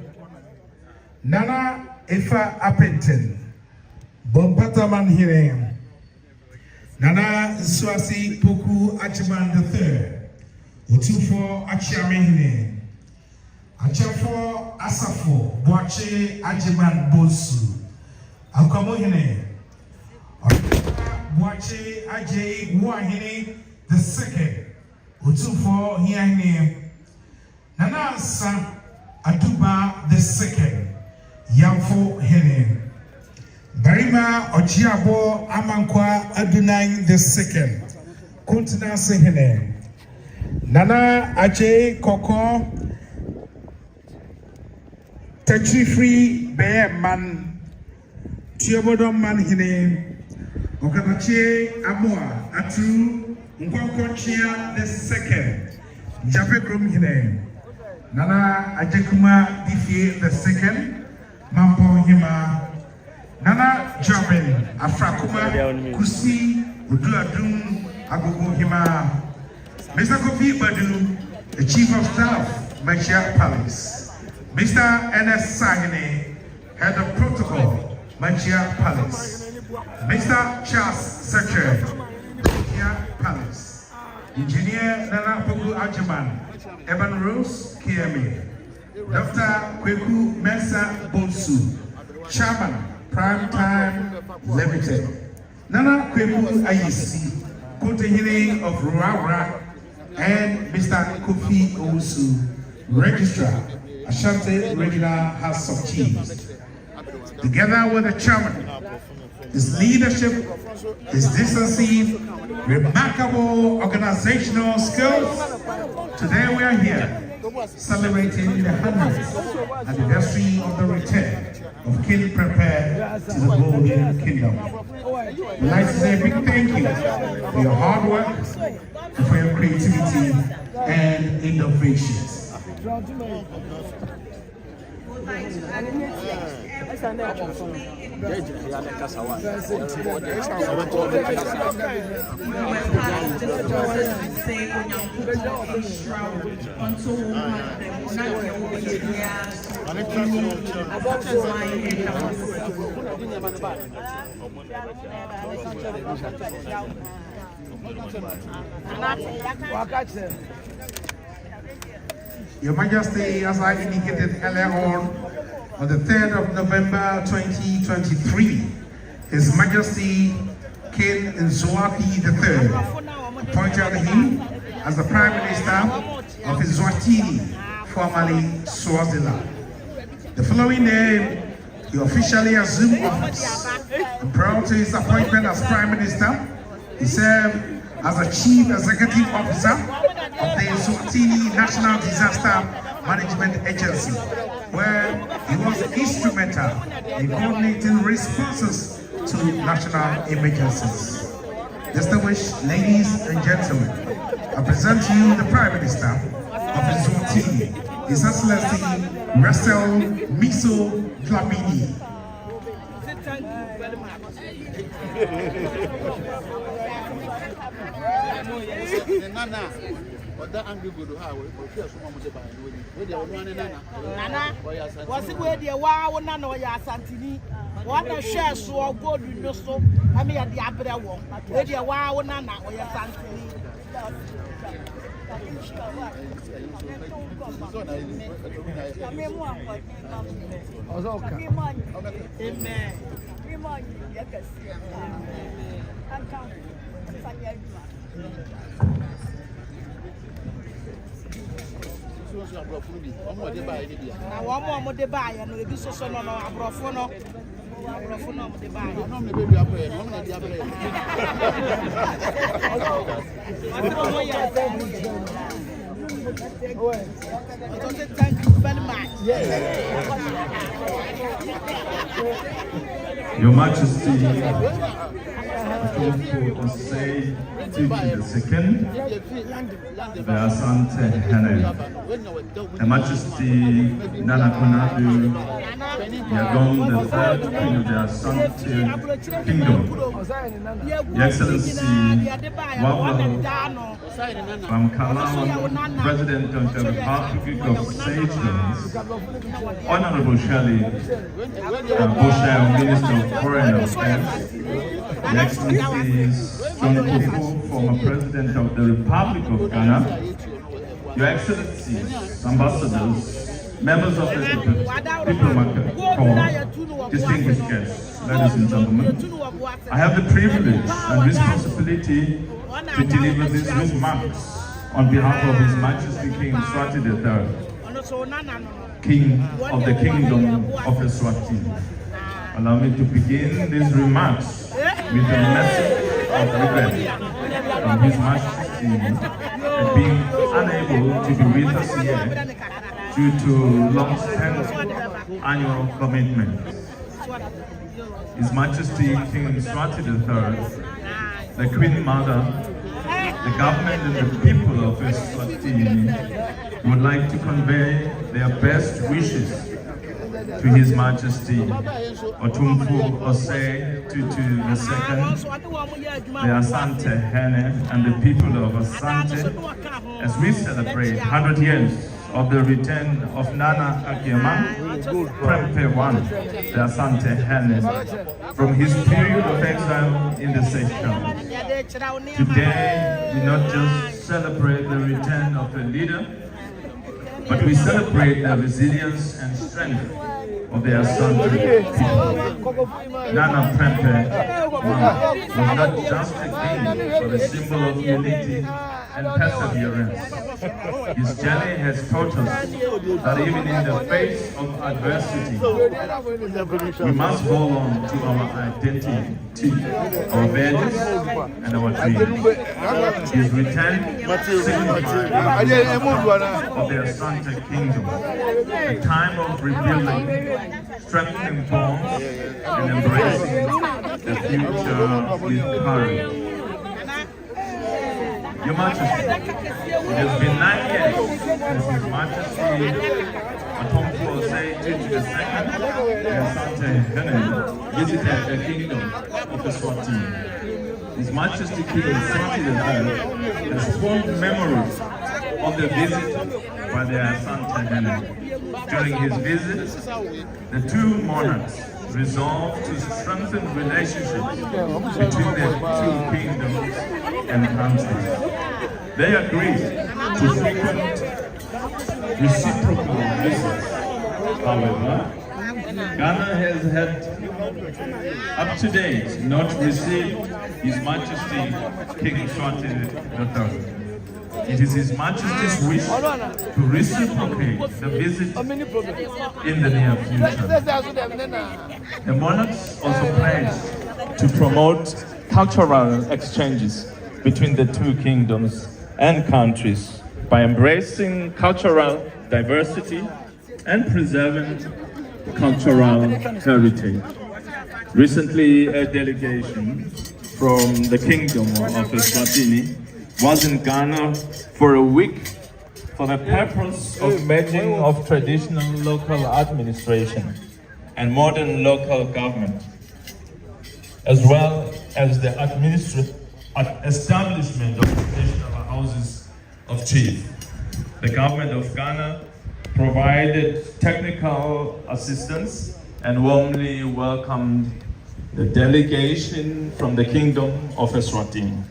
Nana Efa Apenten, Bombataman Hene, Nana Swasi Poku Achiman III, Otumfuo Achiamehine, Achafo Asafo Boache Ajiman Bosu, Alkamohine, Boache Ajay Wahine the second, Otumfuo Hiahine, Nana Asa Aduba the second, Yamfo Hene, Barima Ochiabo Amankwa Adunai the second, Kuntina Sehene, Nana Ajay Koko Techifri Bear Man, Tiabodom Man Hine, Okanache Amoa Atu Nkokochia the second, Japekrum Hine, Nana Ajekuma Difie the second, Mampo Hima, Nana Jobin Afrakuma Kusi Uduadum Agogo Hima, Mr. Kofi Badu, the Chief of Staff, Manchia Palace, Mr. N.S. Sahine, Head of Protocol, Manchia Palace, Mr. Charles Secretary, Manchia Palace, Engineer Nana Pogu Ajiman, Evan Rose, KMA, Dr. Kweku Mensa Bonsu, Chairman, Prime Time Limited, Nana Kweku Ayisi, Asantehene of Ruara, and Mr. Kofi Owusu, Registrar, Ashanti Regional House of Chiefs. Together with the chairman, his leadership, his decency, remarkable organizational skills, today we are here celebrating the 100th anniversary of the return of King Permpeh to the Golden Kingdom. We'd like to say a big thank you for your hard work, and for your creativity and innovations. Your Majesty, as I indicated earlier on the 3rd of November 2023, His Majesty King Nzwaki III appointed him as the Prime Minister of Eswatini, formerly Swaziland. The following day, he officially assumed office. And prior to his appointment as Prime Minister, he served as a Chief Executive Officer of the Eswatini National Disaster Management Agency, where he was instrumental in coordinating responses to national emergencies. Distinguished ladies and gentlemen, I present to you the Prime Minister of Eswatini, His Excellency Russell Miso Dlamini. Thank you very much. Nana, was it where the wow none or ya Santini? What a share so good you know so. I mean, at the Abra walk, where the wow nana or ya Santini. One more de buy and we be so no abrofono. Abrofono de buy. Thank you very much. Your Majesty, Otumfuo Osei, Tutu II, the Asantehene, Her Majesty Nana Konadu, Yagong III, Queen of the Asante Kingdom, Your Excellency Wablo from Kalau, President of the Republic of Seychelles, Honorable Shirley Bushel, Minister of Foreign Affairs, Your Excellencies Otumfuo, former President of the Republic of Ghana, Your Excellencies, Ambassadors, members of the Diplomatic Corps, distinguished guests, ladies and gentlemen, I have the privilege and responsibility to deliver these remarks on behalf of His Majesty King Mswati III, King of the Kingdom of Eswatini. Allow me to begin these remarks with a message of regret from His Majesty at being unable to be with us here due to long-standing annual commitments. His Majesty King Mswati III, the Queen Mother, the government and the people of Eswatini would like to convey their best wishes to His Majesty Otumfuo Osei Tutu II, the Asantehene and the people of Asante, as we celebrate 100 years of the return of Nana Akyemang, Permpeh I, the Asantehene, from his period of exile in the Seychelles. Today, we not just celebrate the return of a leader, but we celebrate the resilience and strength of the Asantehene, Nana Permpeh was not just a king, but a symbol of unity and perseverance. His journey has taught us that even in the face of adversity, we must hold on to our identity, our values, and our dreams. His return signifies the of the Asantehene Kingdom, a time of rebuilding, strengthening bonds, and embracing the future with courage. Your Majesty, it has been 9 years since His Majesty Otumfuo Osei Tutu II, Asantehene, visited the kingdom of Eswatini. His Majesty King Asantehene III has formed memories of the visit by the Asantehene. During his visit, the two monarchs resolved to strengthen relationships between the two kingdoms and countries. They agreed to frequent reciprocal visits. However, Ghana has had, up to date, not received His Majesty King Asantehene III. It is His Majesty's wish to reciprocate the visit in the near future. The monarchs also pledged to promote cultural exchanges between the two kingdoms and countries by embracing cultural diversity and preserving cultural heritage. Recently, a delegation from the Kingdom of Eswatini was in Ghana for a week for the purpose of merging of traditional local administration and modern local government, as well as the establishment of traditional houses of chief. The government of Ghana provided technical assistance and warmly welcomed the delegation from the Kingdom of Eswatini.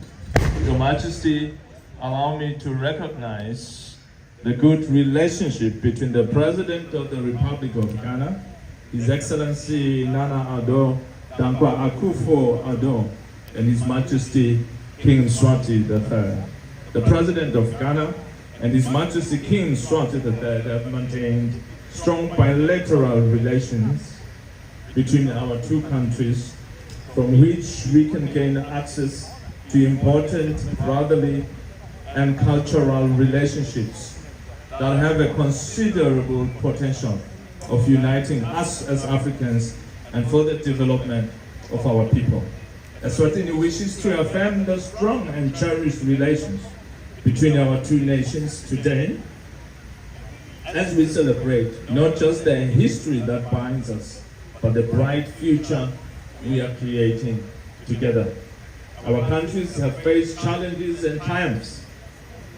Your Majesty, allow me to recognize the good relationship between the President of the Republic of Ghana, His Excellency Nana Addo Dankwa Akufo-Addo, and His Majesty King Mswati III. The President of Ghana and His Majesty King Mswati III have maintained strong bilateral relations between our two countries, from which we can gain access to important brotherly and cultural relationships that have a considerable potential of uniting us as Africans and for the development of our people. Eswatini wishes to affirm the strong and cherished relations between our two nations today as we celebrate not just the history that binds us, but the bright future we are creating together. Our countries have faced challenges and triumphs,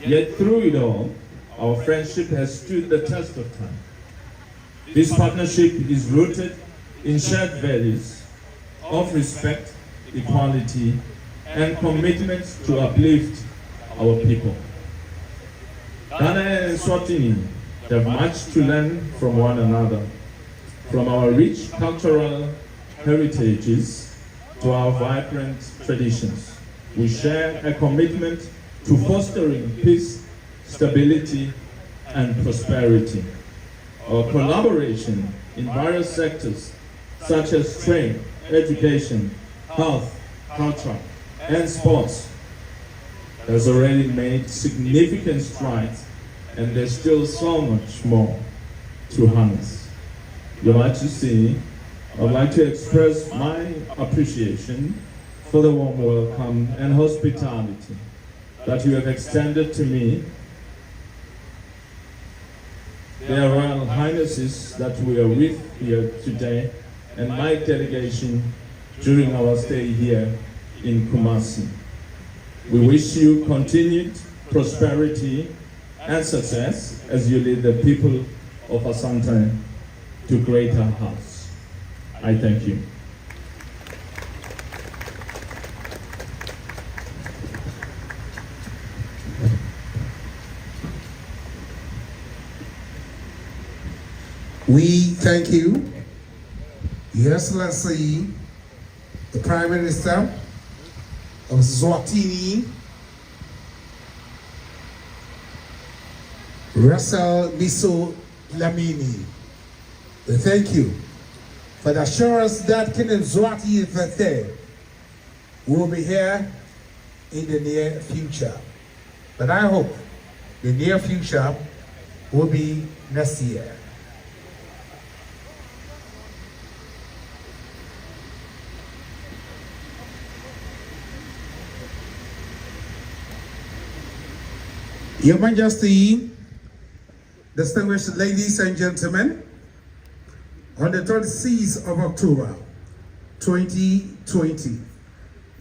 yet through it all, our friendship has stood the test of time. This partnership is rooted in shared values of respect, equality, and commitment to uplift our people. Ghana and Eswatini have much to learn from one another, from our rich cultural heritages to our vibrant traditions. We share a commitment to fostering peace, stability, and prosperity. Our collaboration in various sectors, such as trade, education, health, culture, and sports, has already made significant strides, and there's still so much more to harness. Your Majesty, I would like to express my appreciation for the warm welcome and hospitality that you have extended to me, their Royal Highnesses that we are with here today, and my delegation during our stay here in Kumasi. We wish you continued prosperity and success as you lead the people of Asantehene to greater heights. I thank you. We thank you Your Excellency, the Prime Minister of Eswatini, Russell Miso Lamini. We thank you for the assurance that King Zwati III will be here in the near future. But I hope the near future will be next year. Your Majesty, distinguished ladies and gentlemen, on the 26th of October 2020,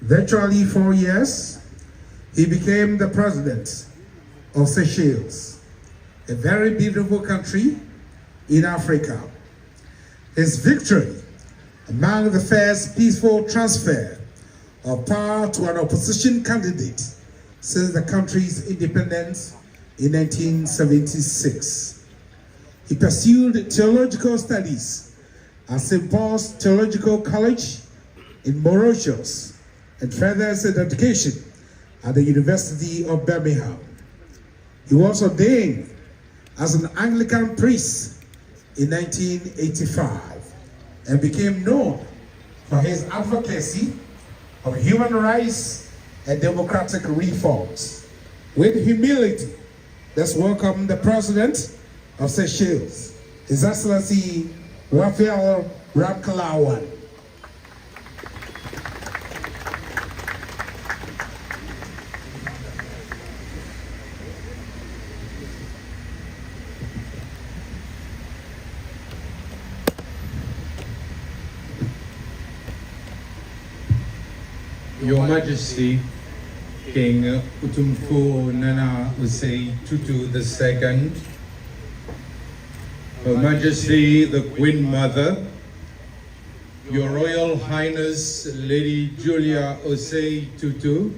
virtually 4 years, he became the president of Seychelles, a very beautiful country in Africa. His victory among the first peaceful transfer of power to an opposition candidate since the country's independence in 1976. He pursued theological studies at St. Paul's Theological College in Mauritius and further his education at the University of Birmingham. He was ordained as an Anglican priest in 1985 and became known for his advocacy of human rights and democratic reforms. With humility, let's welcome the President of Seychelles, His Excellency Raphael Ramkalawan. Your Majesty, King Otumfuo Nana Osei Tutu II, Her Majesty the Queen Mother, Your Royal Highness Lady Julia Osei Tutu,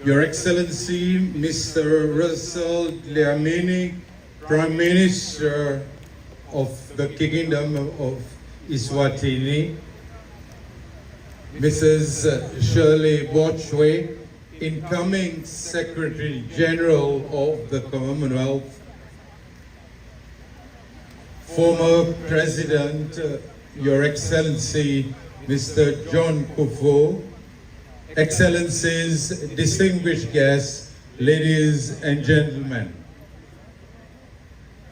Your Excellency Mr. Russell Dlamini, Prime Minister of the Kingdom of Eswatini, Mrs. Shirley Botchway, incoming Secretary General of the Commonwealth, former President, Your Excellency Mr. John Kufo, Excellencies, distinguished guests, ladies and gentlemen.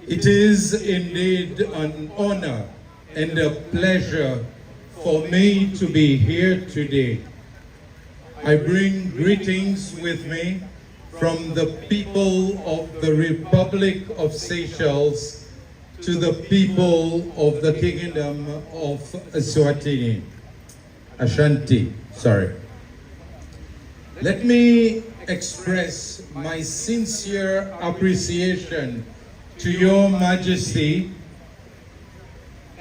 It is indeed an honor and a pleasure for me to be here today. I bring greetings with me from the people of the Republic of Seychelles to the people of the Kingdom of Eswatini. Ashanti, sorry. Let me express my sincere appreciation to Your Majesty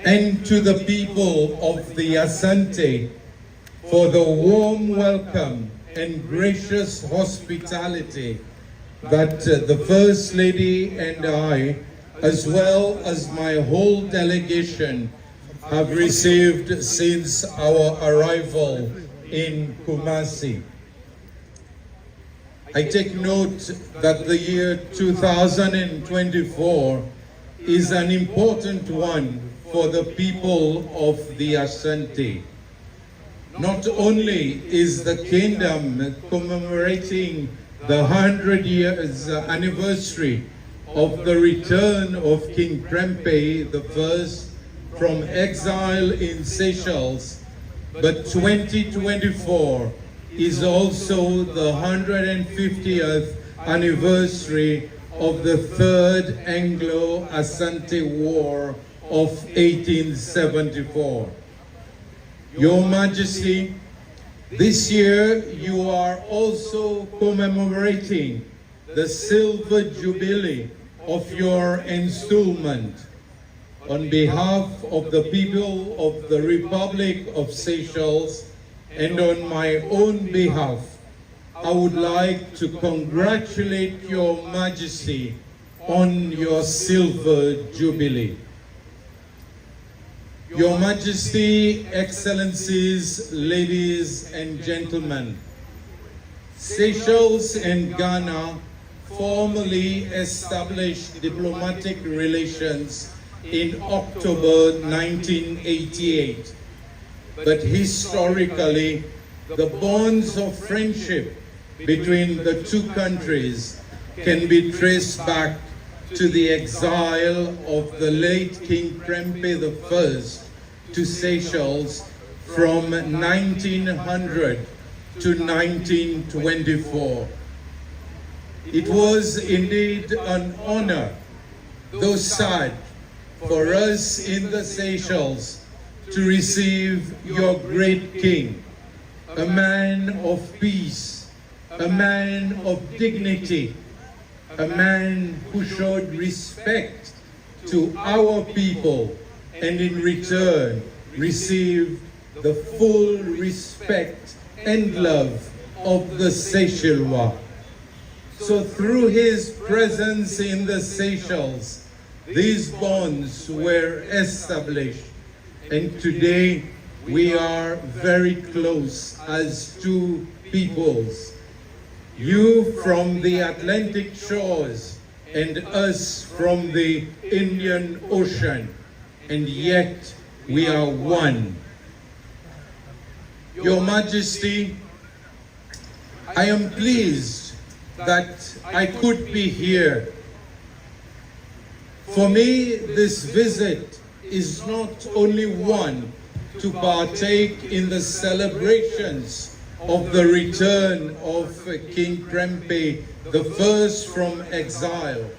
and to the people of the Asante for the warm welcome and gracious hospitality that the First Lady and I, as well as my whole delegation, have received since our arrival in Kumasi. I take note that the year 2024 is an important one for the people of the Asante. Not only is the kingdom commemorating the 100 years anniversary of the return of King Permpeh I from exile in Seychelles, but 2024 is also the 150th anniversary of the Third Anglo-Asante War of 1874. Your Majesty, this year you are also commemorating the Silver Jubilee of your installment. On behalf of the people of the Republic of Seychelles and on my own behalf, I would like to congratulate Your Majesty on your Silver Jubilee. Your Majesty, Excellencies, ladies and gentlemen, Seychelles and Ghana formally established diplomatic relations in October 1988. But historically, the bonds of friendship between the two countries can be traced back to the exile of the late King Permpeh I to Seychelles from 1900 to 1924. It was indeed an honor, though sad, for us in the Seychelles to receive your great king, a man of peace, a man of dignity, a man who showed respect to our people and in return received the full respect and love of the Seychellois. So through his presence in the Seychelles, these bonds were established, and today we are very close as two peoples. You from the Atlantic shores and us from the Indian Ocean, and yet we are one. Your Majesty, I am pleased that I could be here. For me, this visit is not only one to partake in the celebrations of the return of King Permpeh I from exile,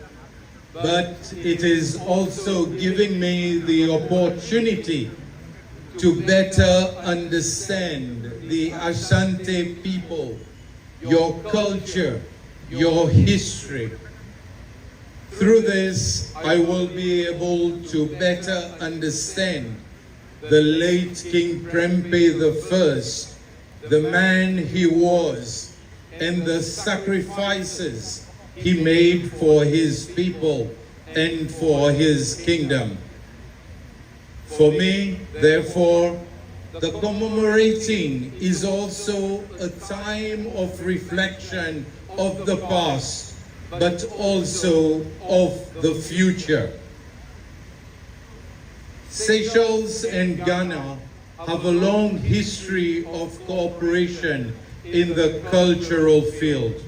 but it is also giving me the opportunity to better understand the Asante people, your culture, your history. Through this, I will be able to better understand the late King Permpeh I, the man he was, and the sacrifices he made for his people and for his kingdom. For me, therefore, the commemorating is also a time of reflection of the past, but also of the future. Seychelles and Ghana have a long history of cooperation in the cultural field.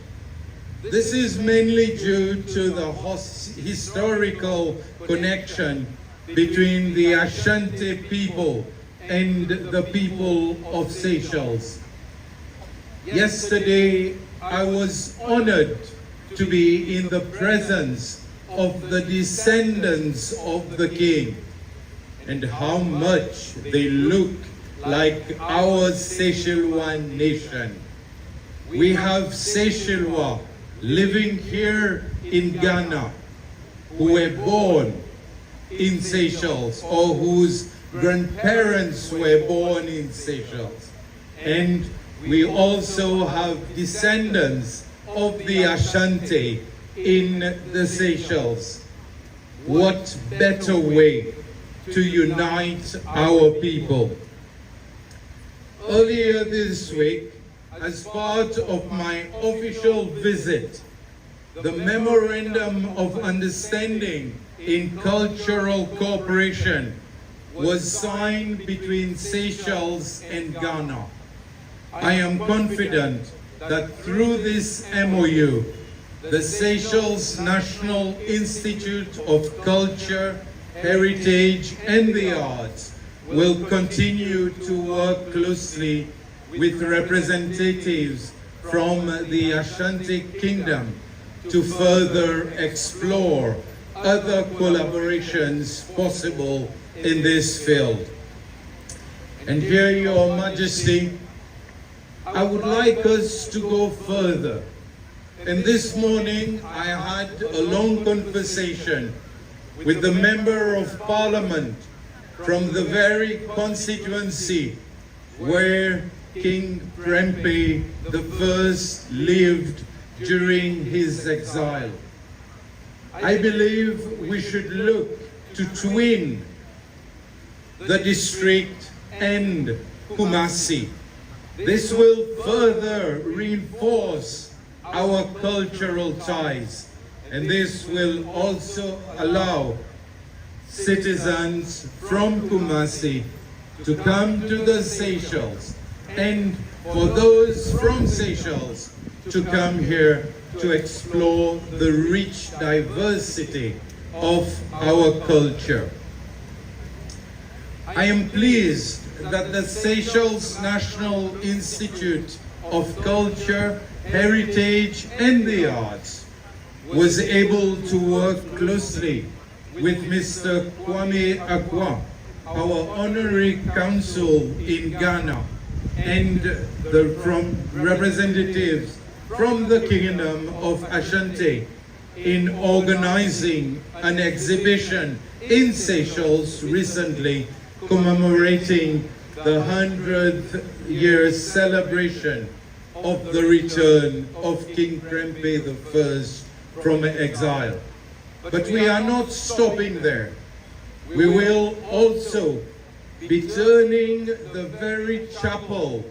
This is mainly due to the historical connection between the Ashanti people and the people of Seychelles. Yesterday, I was honored to be in the presence of the descendants of the king, and how much they look like our Seychellois nation. We have Seychellois living here in Ghana who were born in Seychelles or whose grandparents were born in Seychelles. And we also have descendants of the Ashanti in the Seychelles. What better way to unite our people? Earlier this week, as part of my official visit, the Memorandum of Understanding in Cultural Cooperation was signed between Seychelles and Ghana. I am confident that through this MOU, the Seychelles National Institute of Culture, Heritage and the Arts will continue to work closely with representatives from the Ashanti Kingdom to further explore other collaborations possible in this field. And here, Your Majesty, I would like us to go further. And this morning, I had a long conversation with the Member of Parliament from the very constituency where King Permpeh I lived during his exile. I believe we should look to twin the district, and Kumasi. This will further reinforce our cultural ties, and this will also allow citizens from Kumasi to come to the Seychelles, and for those from Seychelles to come here to explore the rich diversity of our culture. I am pleased that the Seychelles National Institute of Culture, Heritage and the Arts was able to work closely with Mr. Kwame Akwa, our honorary consul in Ghana, and from representatives from the Kingdom of Asantehene in organizing an exhibition in Seychelles recently commemorating the 100th year celebration of the return of King Permpeh I from exile. But we are not stopping there. We will also be turning the very chapel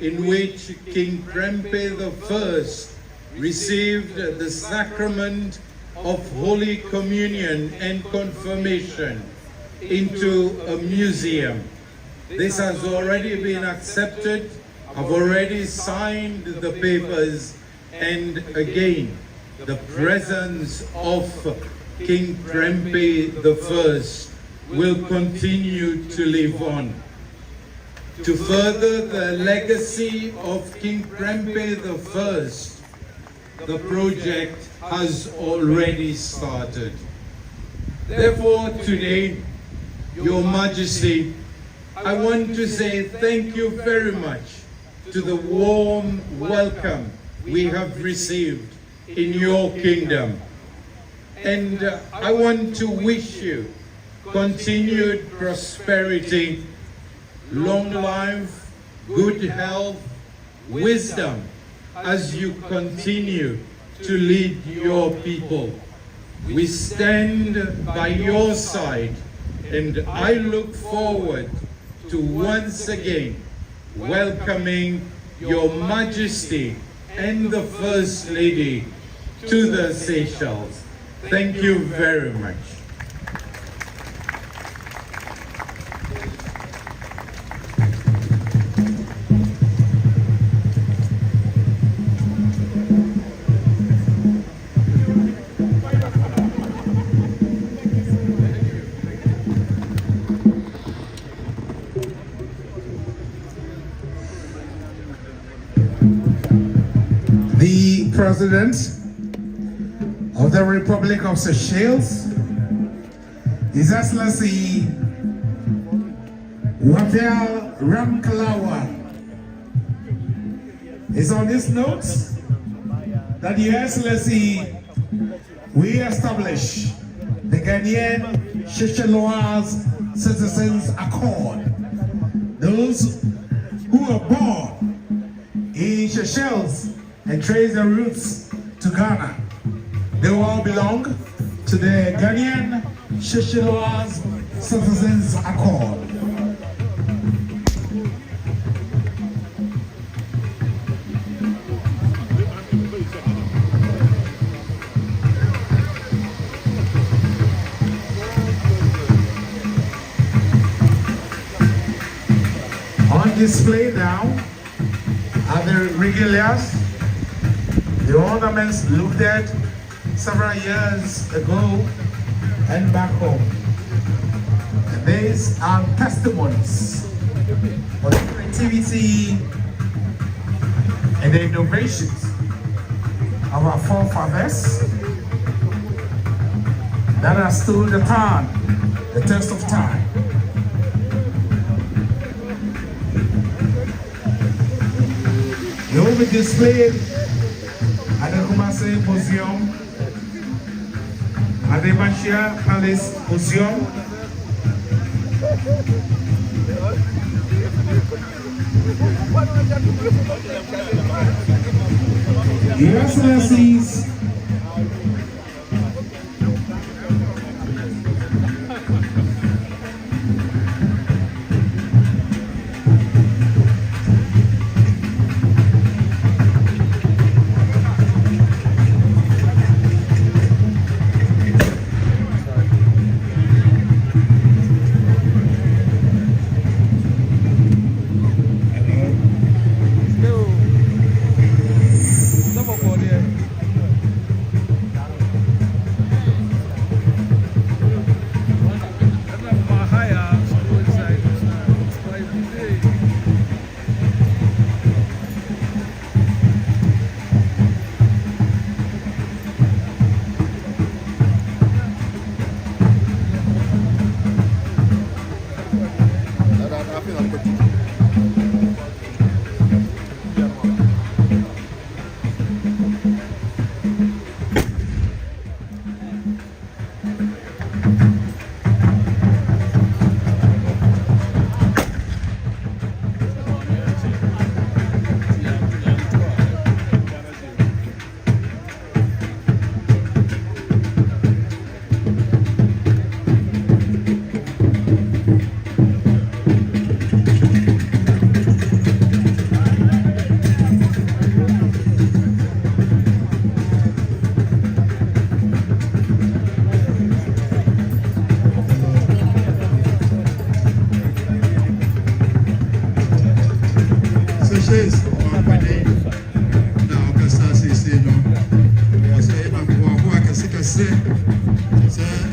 in which King Permpeh I received the sacrament of Holy Communion and Confirmation into a museum. This has already been accepted. I've already signed the papers, and again, the presence of King Permpeh I will continue to live on. To further the legacy of King Permpeh I, the project has already started. Therefore, today, Your Majesty, I want to say thank you very much to the warm welcome we have received in your kingdom. And I want to wish you continued prosperity, long life, good health, wisdom, as you continue to lead your people. We stand by your side, and I look forward to once again welcoming Your Majesty and the First Lady to the Seychelles. Thank you very much. The President of the Republic of Seychelles, His Excellency Wafel Ramkalawa, is on this note that Your Excellency, we establish the Ghanaian Seychellois Citizens Accord. Those who are born in Seychelles and trace their roots to Ghana, they will all belong to the Ghanaian Seychellois Citizens Accord. On display now are the regalias, the ornaments looked at several years ago and back home. And these are testimonies of the creativity and the innovations of our forefathers that have stood the test of time. They will be displayed at the Kumasi Museum, at the Bashir Palace Museum, Your Excellencies, Seychelles, now Cassa say no. I say, who I can see a say,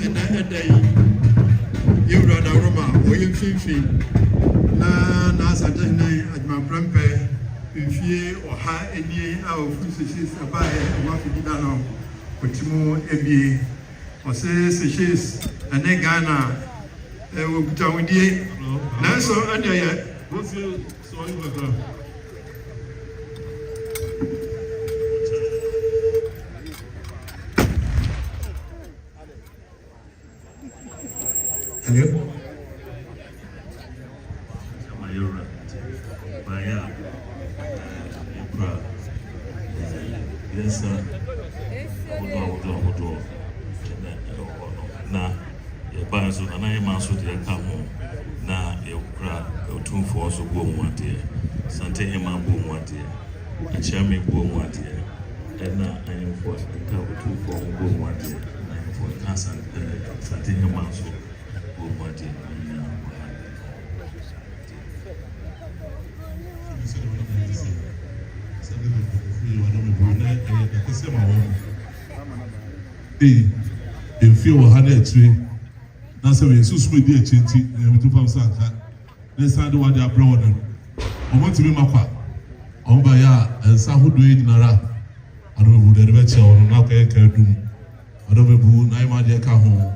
and that day you run a Roma or you Fifi. Na Asantehene at my Permpeh, if ye or high any our Seychelles about what we did now, which more MBA or say Seychelles and then Ghana. Will be down with you. Now, so under yet. What's your story? Hello? Yes, sir. So and I am also the come na Otumfuo so go one day. Asantehene go one day. A chairman go one day. And now I am for the Otumfuo go one day. I am for Asantehene so go one day. If you had a tree. Now, so we so smooth the chinty, and we took some let's hand what they are brought in. I want to be my quack. On by ya, and some who do it in a rap. I don't know the lecture on now. I don't know, I'm my dear Cajon,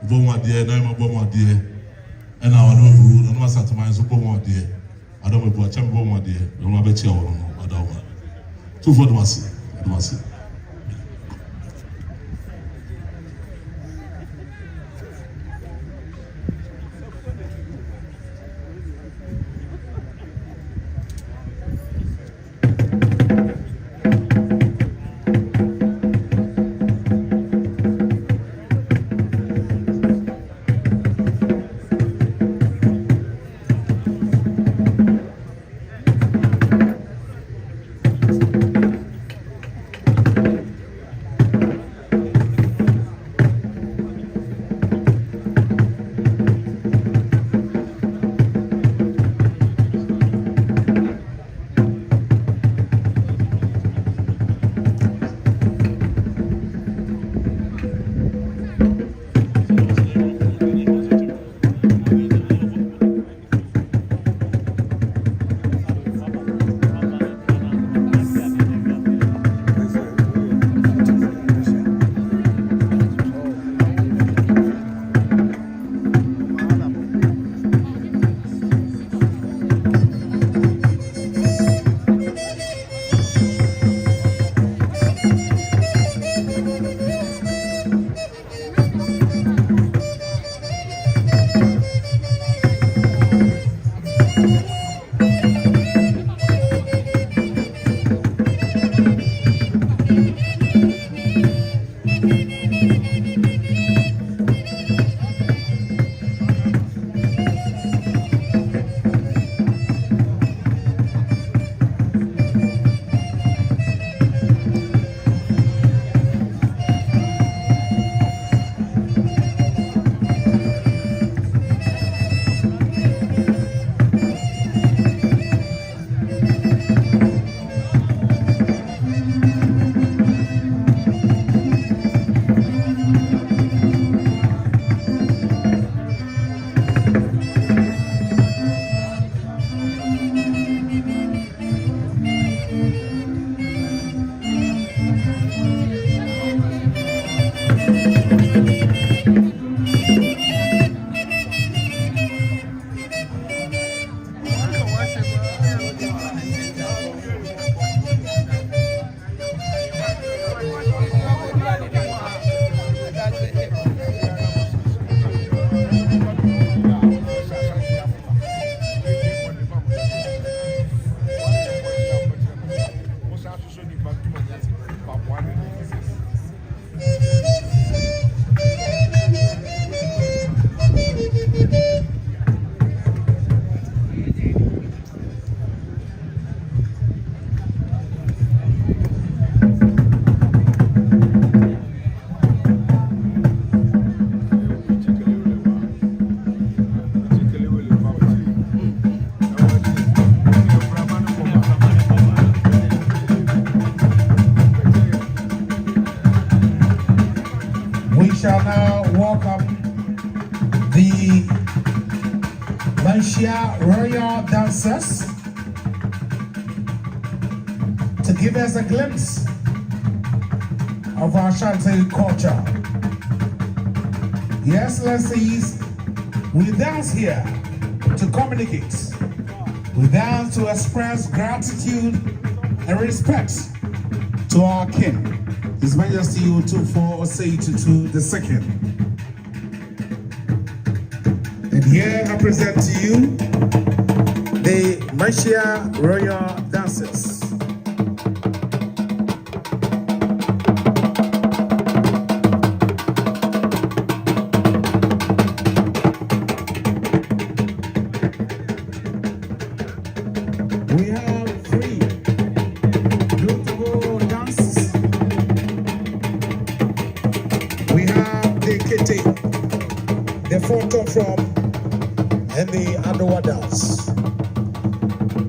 Boma dear, I'm a Boma dear, and I don't know, and what's at my Boma dear. I don't know what I'm Boma dear, don't have a chair on. I don't want 2 for the massy. Manshia royal dancers to give us a glimpse of our Ashanti culture. Yes, Excellencies, we dance here to communicate. We dance to express gratitude and respect to our king, His Majesty Otumfuo Osei Tutu II. And here I present to you the Manshia Royal Dancers. We have three beautiful dances. We have the Kete, the photo from, and the Adowa dance.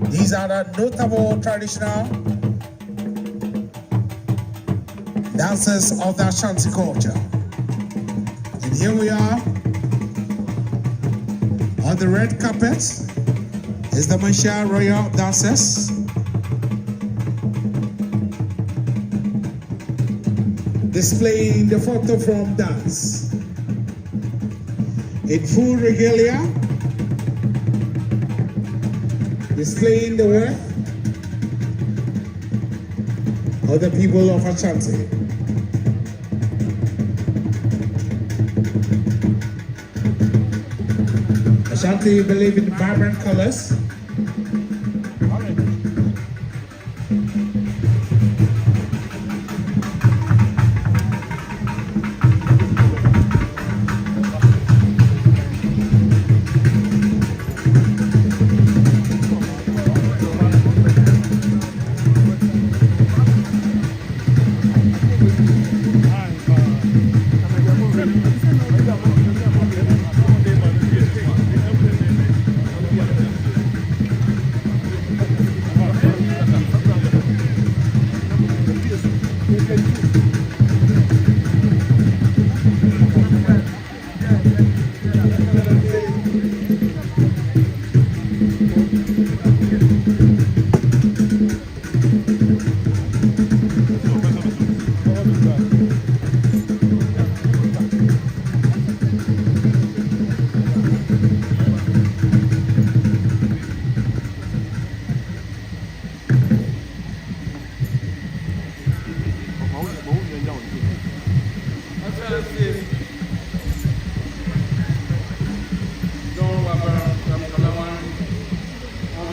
These are the notable traditional dances of the Ashanti culture. And here we are on the red carpet is the Manshia Royal Dancers. Displaying the photo from dance. In full regalia, displaying the work of the people of Ashanti. Ashanti believe in vibrant colors.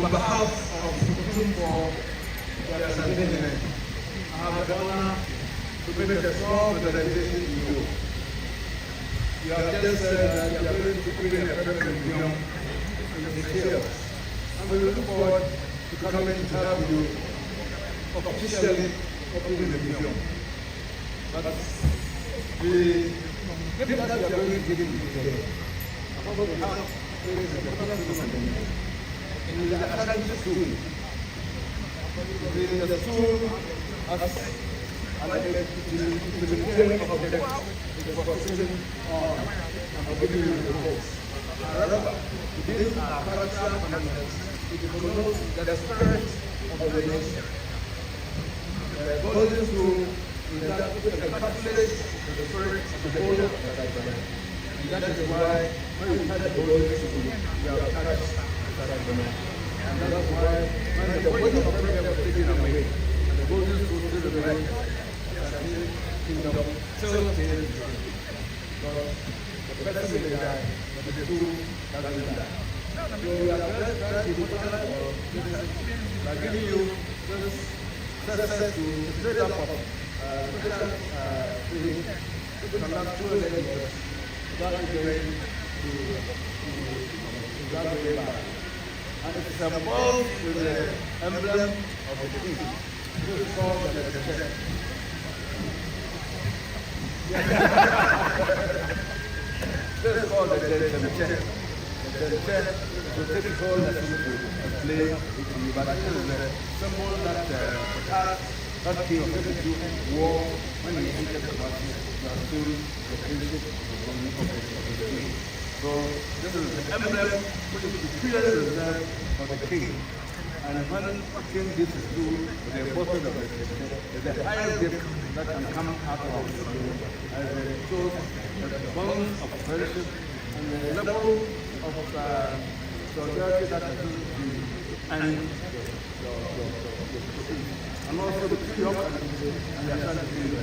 On behalf of Otumfuo, Asantehene, I have the honor to make a small presentation to you. You have just said that you are going to bring a perfect museum in Seychelles, and we look forward to coming to have you officially open the museum. But the gift that you are going to give me today, I'm going to have in the Ashanti school. The school has an implementation object is focusing on giving you the books. However, within our cultural context, it promotes the spirit of the nation. The golden school is that it encapsulates the spirit of the whole of the nation. And that is why when we had the golden school, we are touched. And that's why when the weight of Permpeh was taken away, and the golden school still remained, the kingdom still stayed. Because the person may die, but the school doesn't die. So we are very important by giving you this access to the set up of special things to conduct 2 languages without going to Durba. And it is involved with the emblem of the king. This is called the chest. This is called the chest. The chest is a typical that you would play with you, but it is a symbol that that king of the war when he entered the battle, you are still the kingship of the king. So this is the emblem which is peculiarly reserved for the king. And when the king gives his due, the enforcement of the is the highest gift that can come out of the soul, as it shows the bonds of friendship and the level of solidarity that has been and also the freedom and the Asantehene.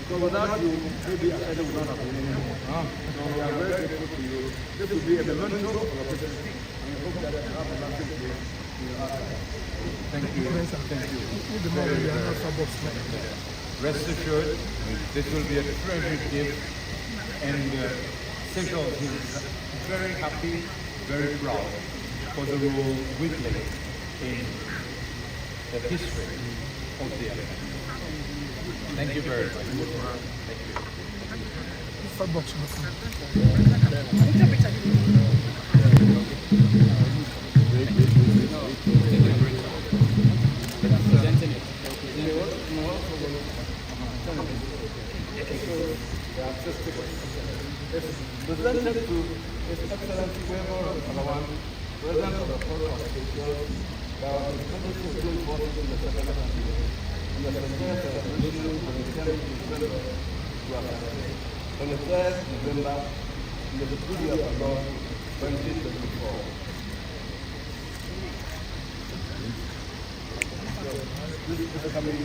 So without you, maybe Asantehene would not have been anymore. So we are very grateful to you. This will be a memento of your presidency, and we hope that you have a lasting place in your heart. Thank you. Thank you. Very, very. Rest assured, this will be a treasured gift, and Seychelles is very happy, very proud for the role we play in the history of the island. Thank you very much. Thank you. Presented to His Excellency Palawan, President of the Court of Seychelles, about the Committee of Doing Forces in the Second Country, and the Secretary of the Nation on the 10th December to Asantehene, on the 3rd November, in the studio of the Lord, 2024. This is coming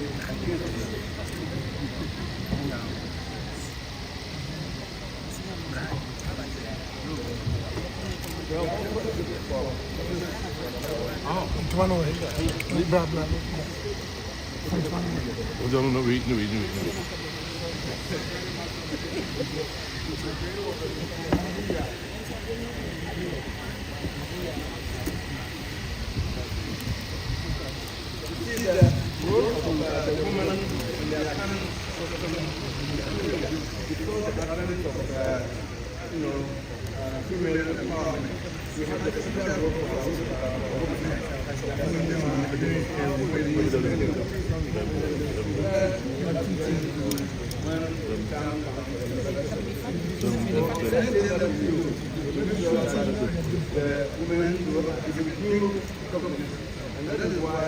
female empowerment. We have the female role for and that is why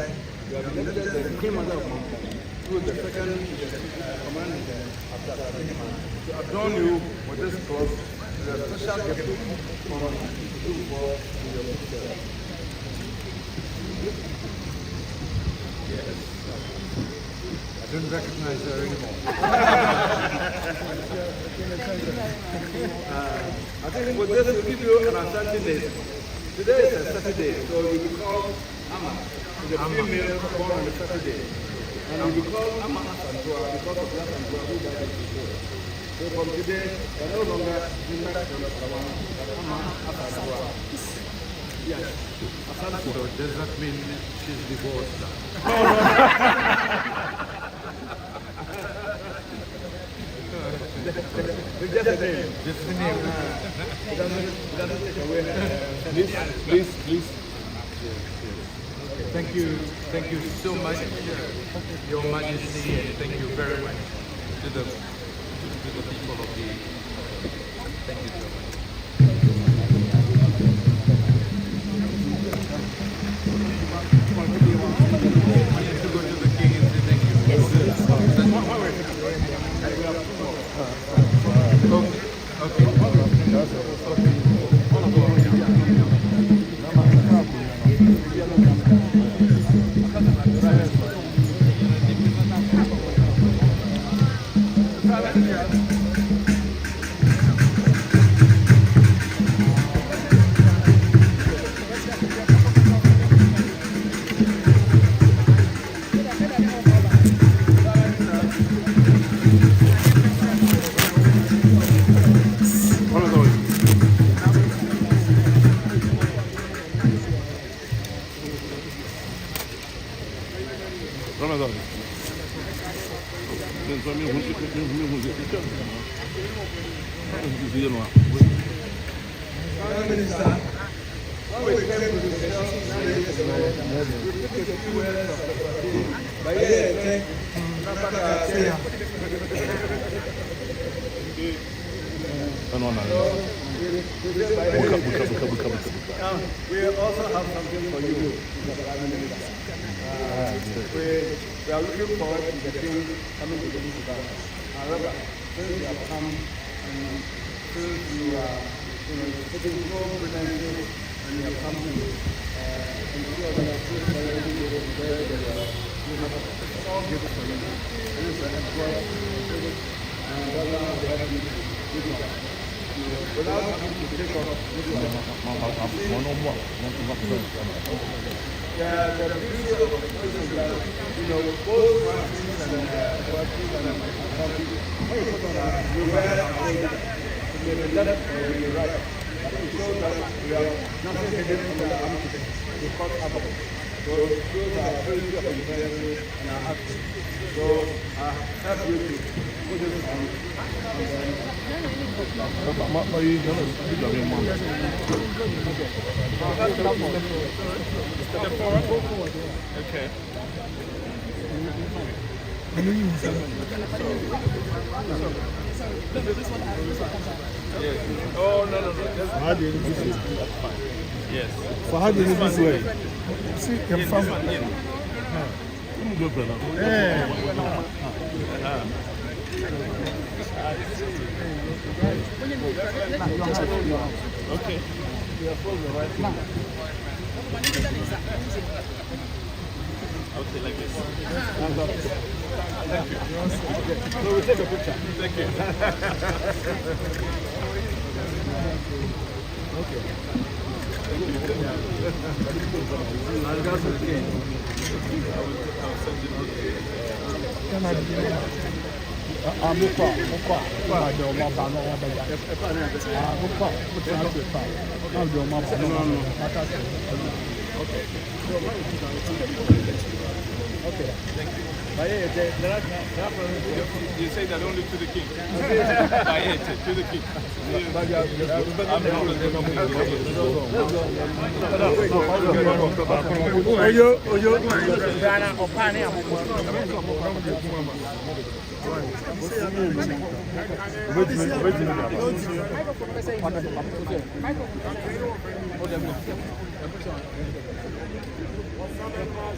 we have elected the Queen Mother of Mountain through the second command to adorn you with this cross. A special gift from Otumfuo to your picture. Yes. I don't recognize her anymore. I think with this, we'll give you an Asantehene. Today is a Saturday, so you'll be called Ama, the female born on the Saturday. And you'll be called Ama Asantehene because of that Asantehene who died before. So from today, we're no longer in that yes. So does that mean she's divorced now? Just the name. It doesn't take away. Please. Thank you so much, Your Majesty, and thank you very much to the people of the. Thank you so much. To go to the king and say thank you. Prime Minister, when we came to the Seychelles 9 years ago, we took a few words of the but yeah, we also have something for you. We are looking forward to the king coming to the Durba. However, since you have come and since you are taking full credentials and you have come to ensure that the food quality is very well, we have all gifts for you. This is an employer and whether we have you good luck. Without having to take off good luck. Yeah, the beauty of this is that, both Francis and Ashanti, when you put on you wear to be the left or the right. It shows that we have nothing hidden in the architect. We call it so it shows our beauty of integrity and our acting. So I have you to put this on Okay. Yes. Oh, no. How do you do this? Yes. So how do you do this way? See, confirm. Okay. Okay, like this. Thank you. So we'll take a picture. Thank you. Okay. Okay. Thank you. You say that only to the king. To the king.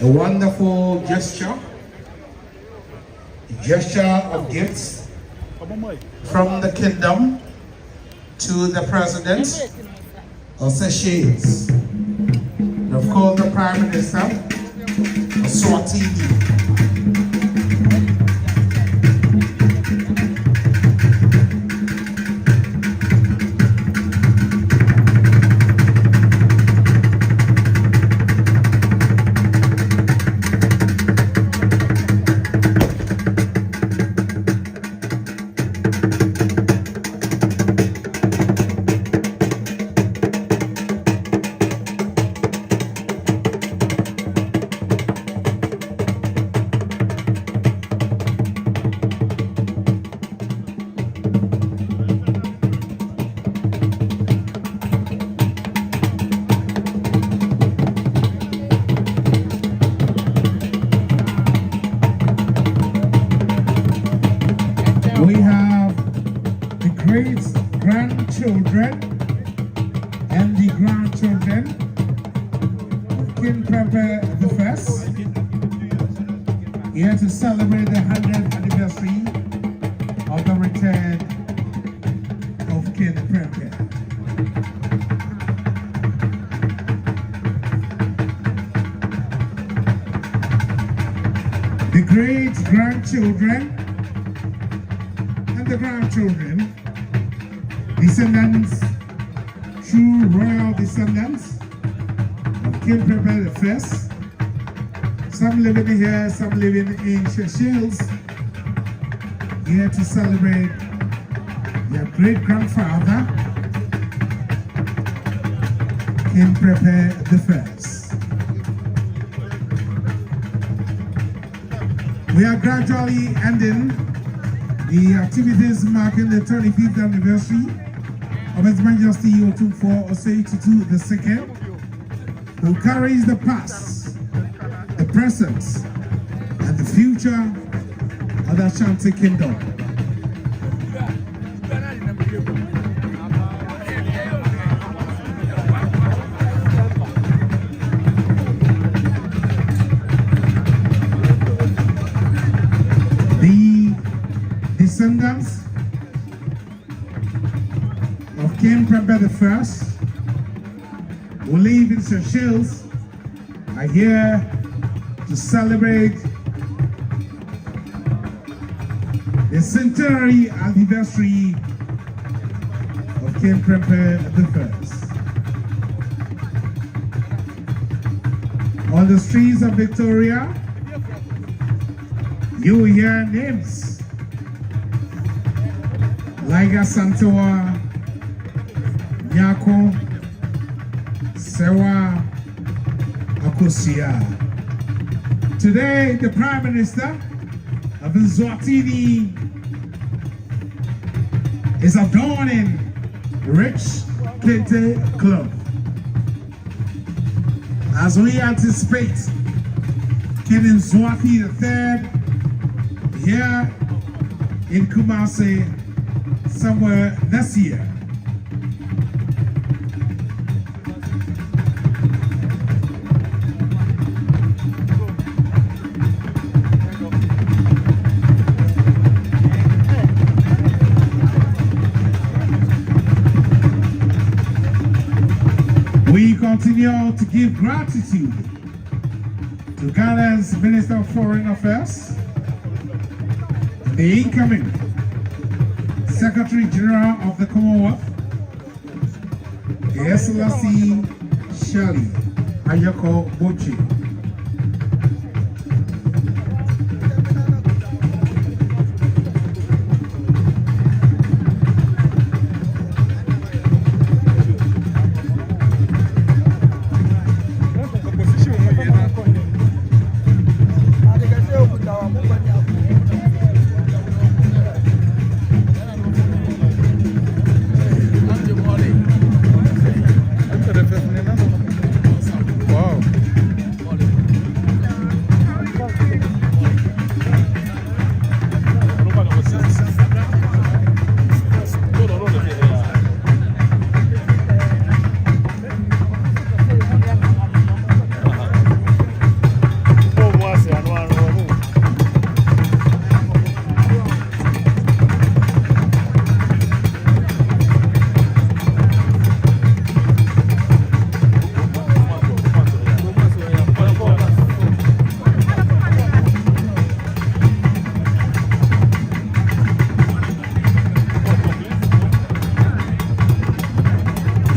A wonderful gesture of gifts from the kingdom to the president of Seychelles, and of course the Prime Minister of Swatini. We have the great-grandchildren and the grandchildren of King Permpeh the First here to celebrate the 100th anniversary of the return of King Permpeh. The great-grandchildren the grandchildren, descendants, true royal descendants of King Permpeh the First. Some living here, some living in Seychelles, here to celebrate their great-grandfather, King Permpeh the First. We are gradually ending the activities marking the 25th anniversary of His Majesty Otumfuo Osei Tutu II, who carries the past, the present, and the future of the Ashanti Kingdom. Affairs, who live in Seychelles, are here to celebrate the centenary anniversary of King Permpeh I. On the streets of Victoria, you will hear names like Asantehene, Nyako, Sewa, Akosia. Today, the Prime Minister of Eswatini is adorning Rich Kente Club as we anticipate King Mswati III here in Kumasi somewhere this year. We continue to give gratitude to Ghana's Minister of Foreign Affairs, the incoming Secretary General of the Commonwealth, His Excellency Shirley Ayako Bochi.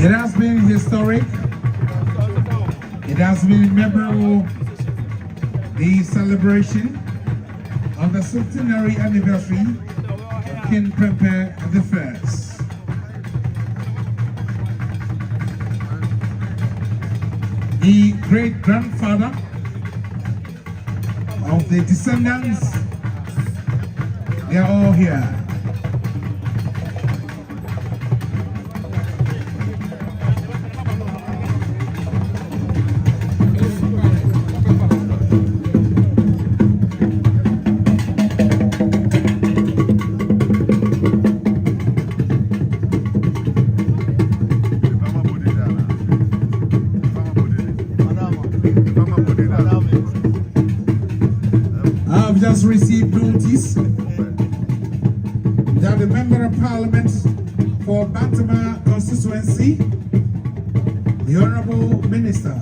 It has been historic. It has been memorable, the celebration of the centenary anniversary of King Permpeh I. The great-grandfather of the descendants, they are all here. I've just received notice that the Member of Parliament for Bantama constituency, the Honorable Minister,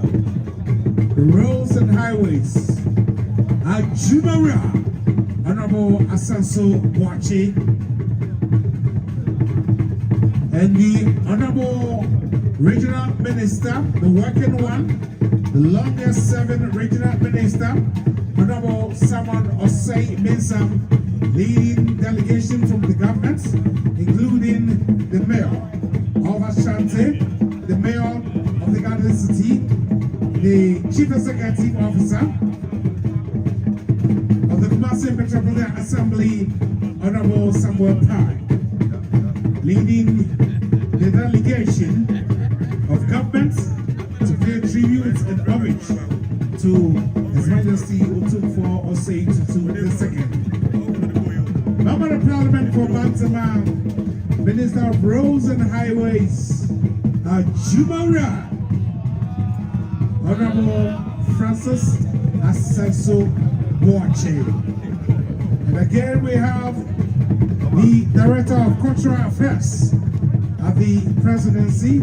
Roads and Highways, Ajumara, Honorable Asanso Boache, and the Honorable Regional Minister, the working one, the longest serving regional minister, Honorable Samuel Osei Mensam, leading delegation from the government, including the Mayor of Ashanti, the Mayor of the Garden City, the Chief Executive Officer of the Kumasi Metropolitan Assembly, Honorable Samuel Pai, leading the delegation of government to pay tribute and homage to His Majesty Otumfuo Osei Tutu II. Member of Parliament for Bantama, Minister of Roads and Highways, Ajumara, Honorable Francis Asanso Boache. And again we have the Director of Cultural Affairs, of the presidency,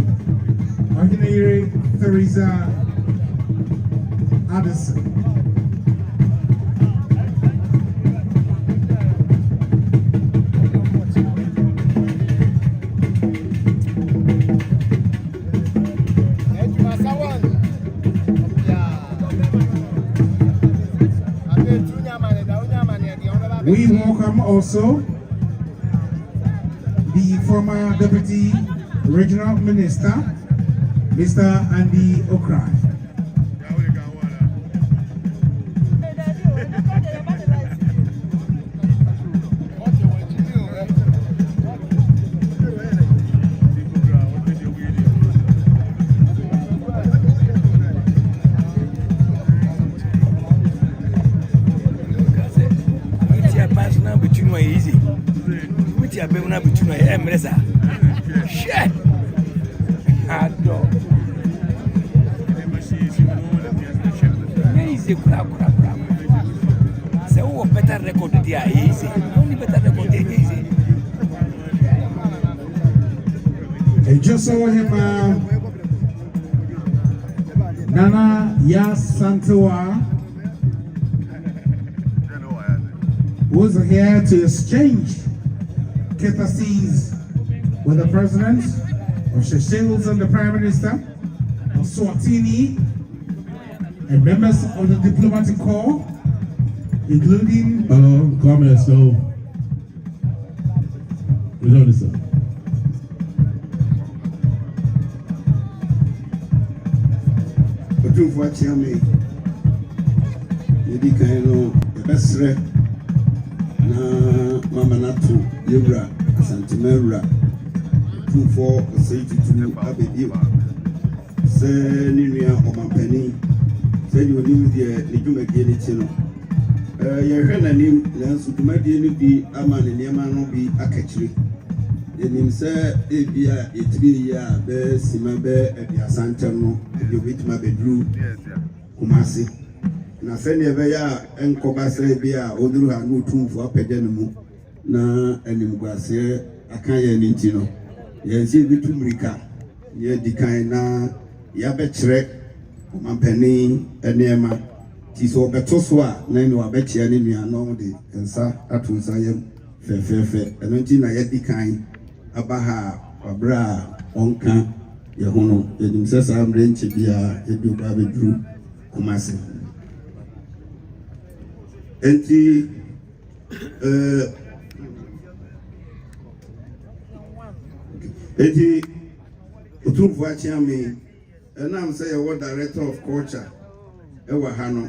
Ordinary Theresa Addison. We welcome also the former Deputy Regional Minister, Mr. Andy Okrai. Shit! Easy, so better record there easy. Only better record easy. I just saw him, Nana Yasantua, who's here to exchange courtesies with the president of Seychelles and the Prime Minister of Swatini and members of the diplomatic corps, including comment, so we don't listen. Otumfuo Chiame, maybe the best na mama natu yewura Asantehene Otumfuo Osei Tutu abedi se ninua omampani se ni onim de ne dwumadie ne ti no yehwe nanim nanso dwumadie no bi ama ne niema no bi akachiri enim se ebia etiri ya be sima be abiasa ntem no de obitima bedru kumase na sɛnea ɛbɛyɛ a nkɔba sɛ bi a oduru ha no Otumfuo apagya ne mu na animguaseɛ aka yɛ ne nti no yɛnsi bi tumrika yɛdi kan na yɛabɛkyerɛ ɔmampani nneɛma ti sɛ ɔbɛto so a na ne wabɛkyea ne nua na ɔde nsa ato nsa yɛm fɛfɛɛfɛ ɛno nti na yɛdi kan aba ha wabrɛ a ɔnka yɛ ho no yɛnim sɛ saa mmerɛ nkyɛ biara yɛde ɔba abɛduru Kumase. Enti Otumfuo Chiame enam say you director of culture ewa ha no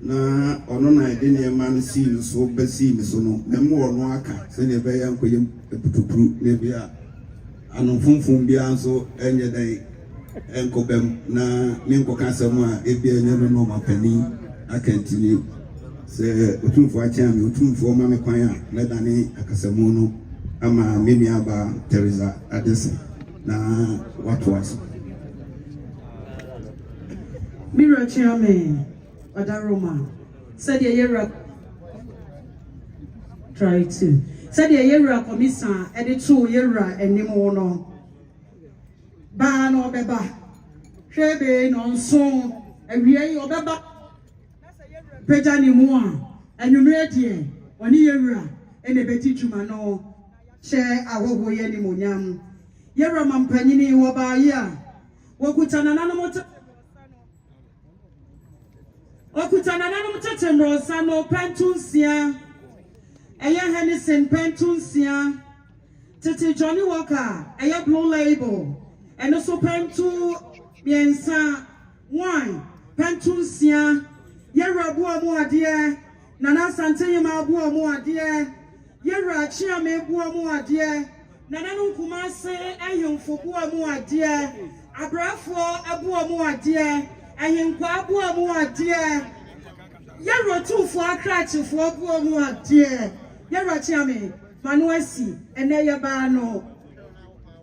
na ono na ide ne man see no so be see me so no memo ono aka se ne be ya nkoyem eputupuru ne bia anonfunfun bia nso enye dai enkobem na me nkoka asem a ebia enye no mapani akantini se Otumfuo Chiame Otumfuo ma me kwan a na dane akasamu no ama mimi aba Teresa Addison na watu waso Mira Chiame Odaroma said yera try to said yera komisa editu yera enimo no ba no beba hwebe no nso awie obeba peja ni mu a anwumre die oni yera ene beti twuma no she awogo ye ni monyam yera mampanyini wo ba ye a wokutana nanom tatemrosa no pentunsia eye Henderson pentunsia tete Johnny Walker eye Blue Label and also pentu miensa wine pentunsia yera bua mu ade nana Asantehene ma bua mu ade yera Chiame bua mu ade nana Kumase ehemfo bua mu ade abrafo abua mu ade ayenkwa abua mu ade yero Otumfuo akrachifo abua mu ade yero Chiame manuasi ene yeba no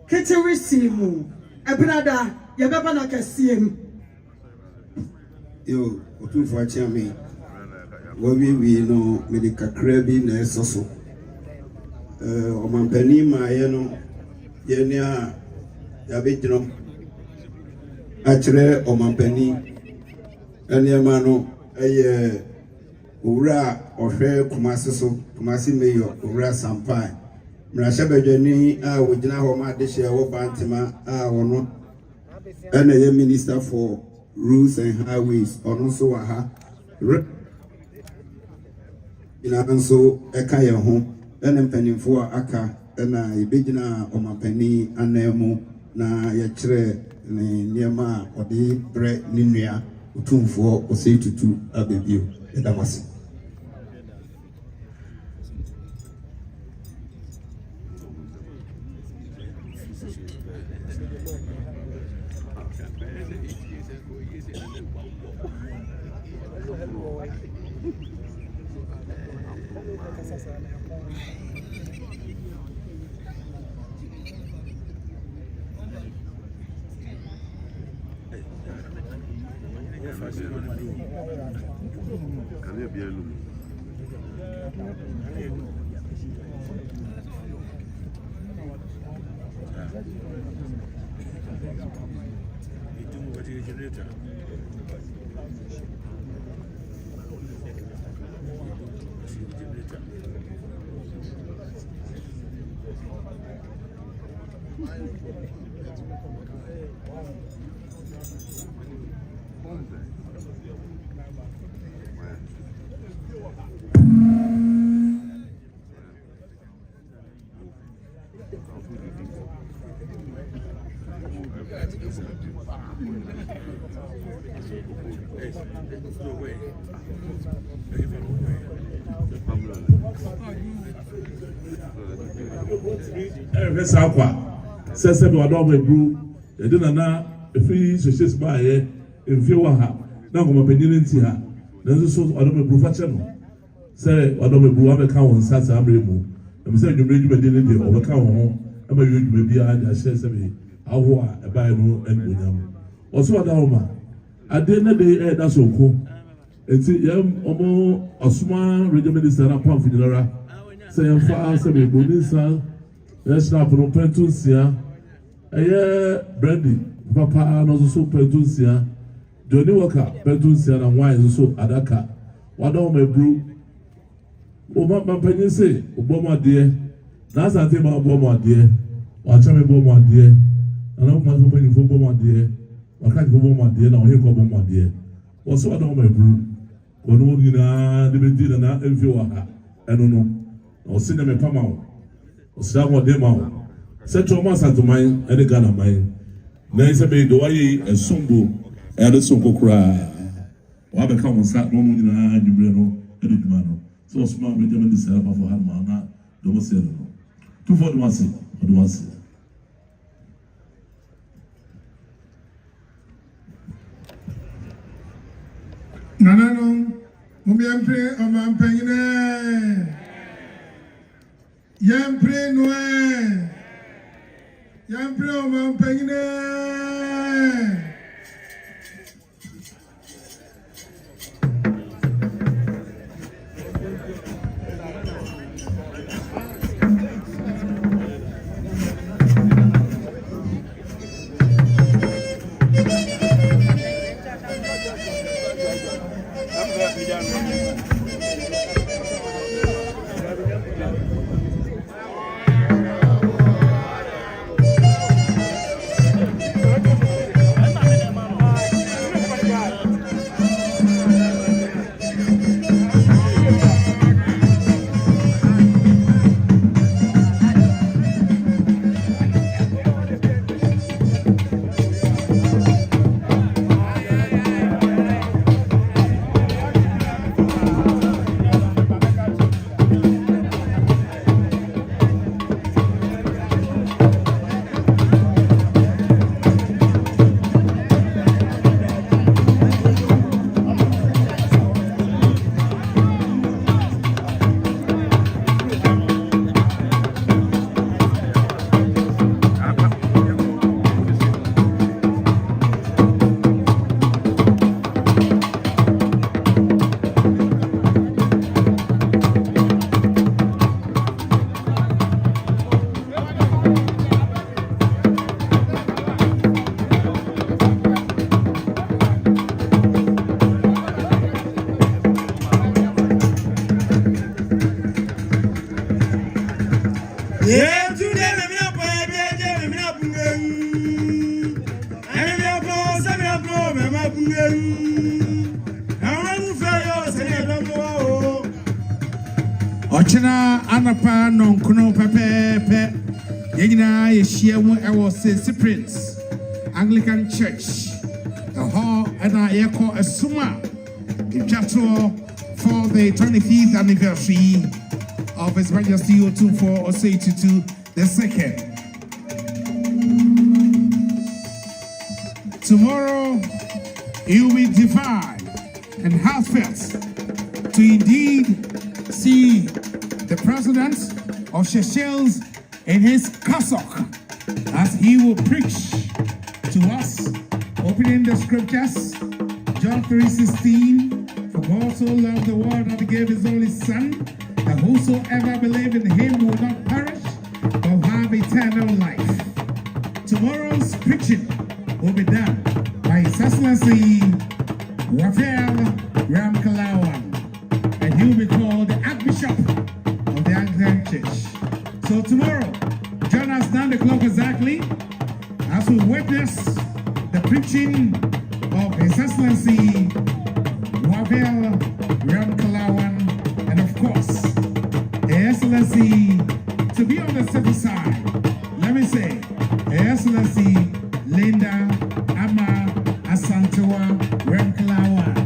keterisi mu ebrada yebeba na kasiem yo Otumfuo Chiame we no medical crabbing na esoso omampani ma ye no Yenia Yabitino Achre Omampeni Eniamano Ura Osei Kumasi Mayor Ura Sampai Mrashabejani Wujina Homa Deshe Wobantima Wono Ene Minister for Roads and Highways Onoso Waha Inabanso Eka Yeho Ene Mpenimfo Aka Ena Ibejina Omampeni Anemu na Yachre Niema Odi Bre Ninua Otumfuo Osei Tutu Abebio Edamasi. Sakwa says we are not brew. They didn't know if we Seychelles by here in Fiwaha. Now come up in India. Then so I don't brew for channel. Say I don't brew. I'm a cow on Sasa Abremu. I'm saying you bring me dinner over cow home. I'm a huge baby. I share some. I want a buy no and with also at home. At the end of the day, that's so cool. And see, Omo Osman Regiment is a pump in the say I'm far, say we go let's not put on Pentusia. Brandy, Papa, no so Pentusia. Johnny Walker, Pentusia, and wine so Adaka. What don't me brew? My penny say, Obama dear. That's a thing about Obama dear. Watch me Obama dear. And I'm not opening for Obama dear. I can't go Obama dear, now here come Obama dear. What's what don't me brew? When you know, the did and I don't know. I'll send them a pamau. Osama Dema, set your master to mine, and the Ghana mine. Nancy made the way a sumbo, and a sumbo cry. Or become on Sat Moon in a Dubreno, and Mano. So smart, we never deserve for Hamana, don't say no. Two for the Massy, or the Massy. Nanano, Mubiampe, Omampene. Yampre noe, yampre Omampene. Ochina anapa nonkono pepepe. Yegyina yeshia mu ewo Cerebrates Anglican Church. Hall and I echo a summa in chapter for the 25th anniversary of His Majesty Otumfuo Osei Tutu II. Tomorrow you will be divine and heartfelt to indeed see the President of Seychelles in his cassock as he will preach to us, opening the scriptures, John 3:16, for God so loved the world that he gave his only Son, that whosoever believe in him will not perish, but have eternal life. Tomorrow's preaching will be done by His Excellency Raphael Ramkalawan, and he will be called the Archbishop of the Anglican Church. So tomorrow, join us 9 o'clock exactly as we witness the preaching of His Excellency Raphael Ramkalawan, and of course, His Excellency, to be on the safe side, let me say, His Excellency Linda Ama Asantehene Ramkalawan.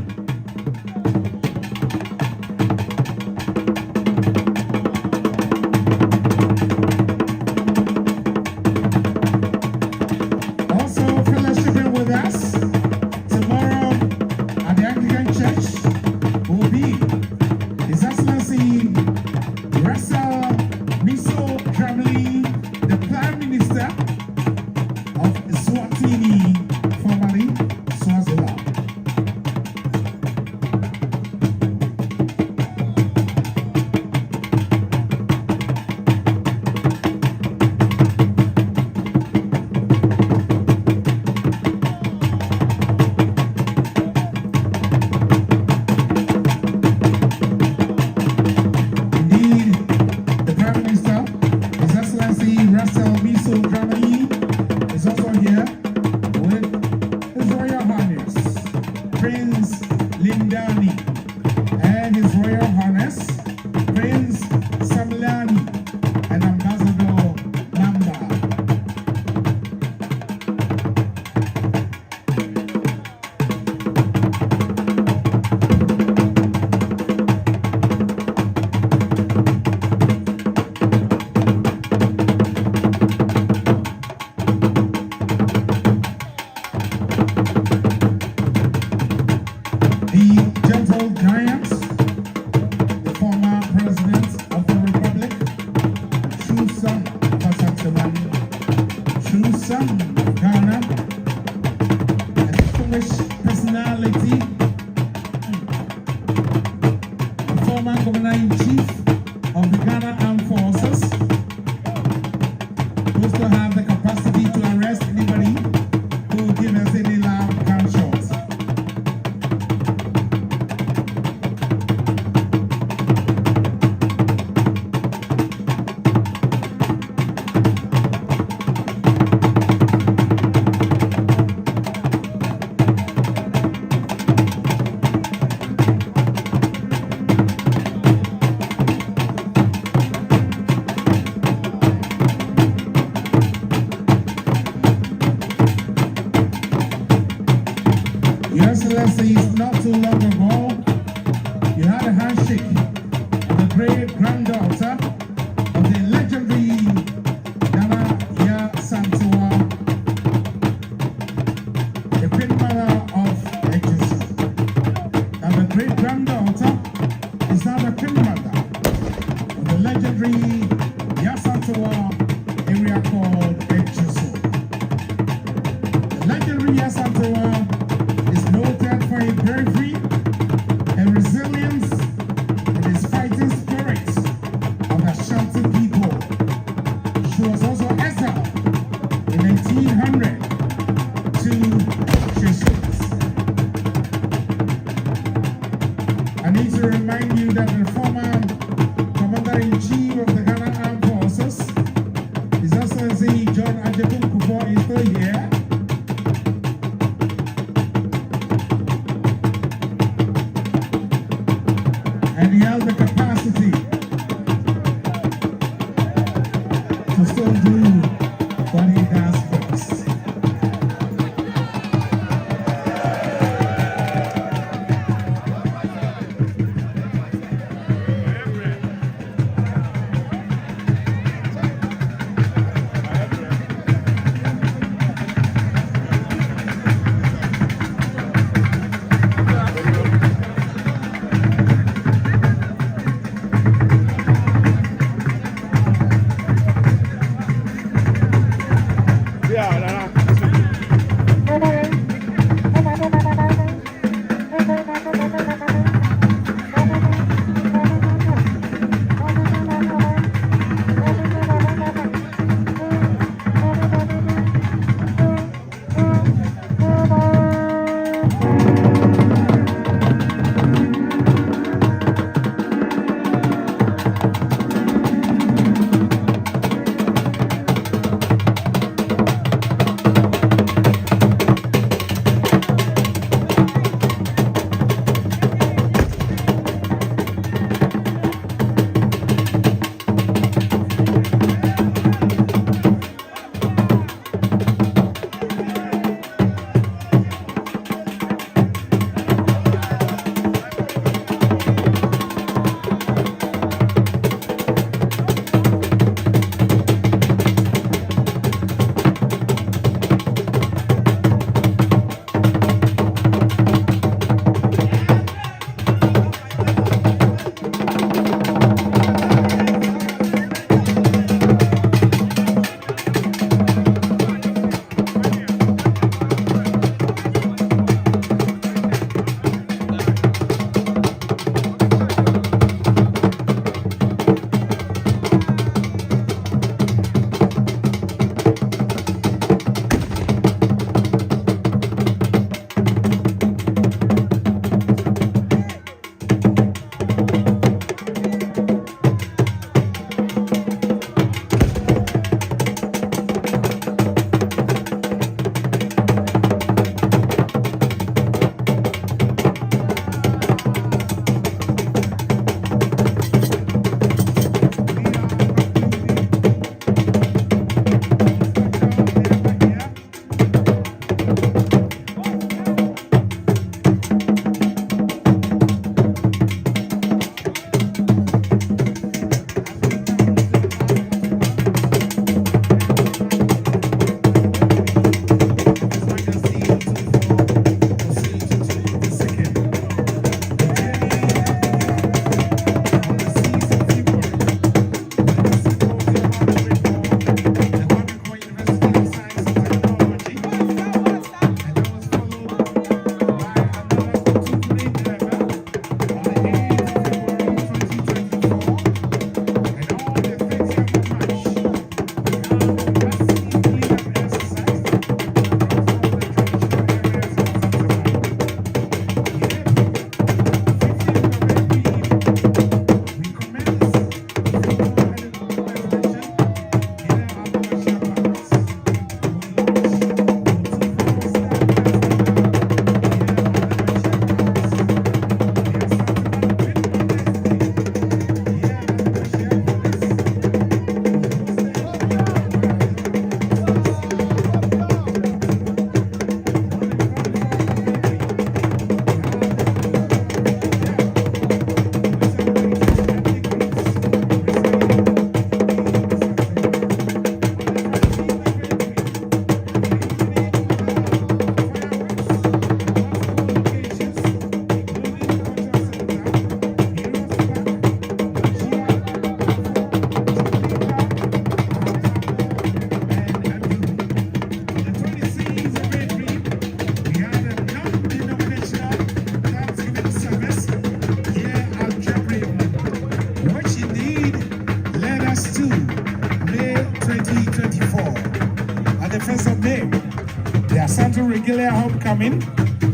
welcoming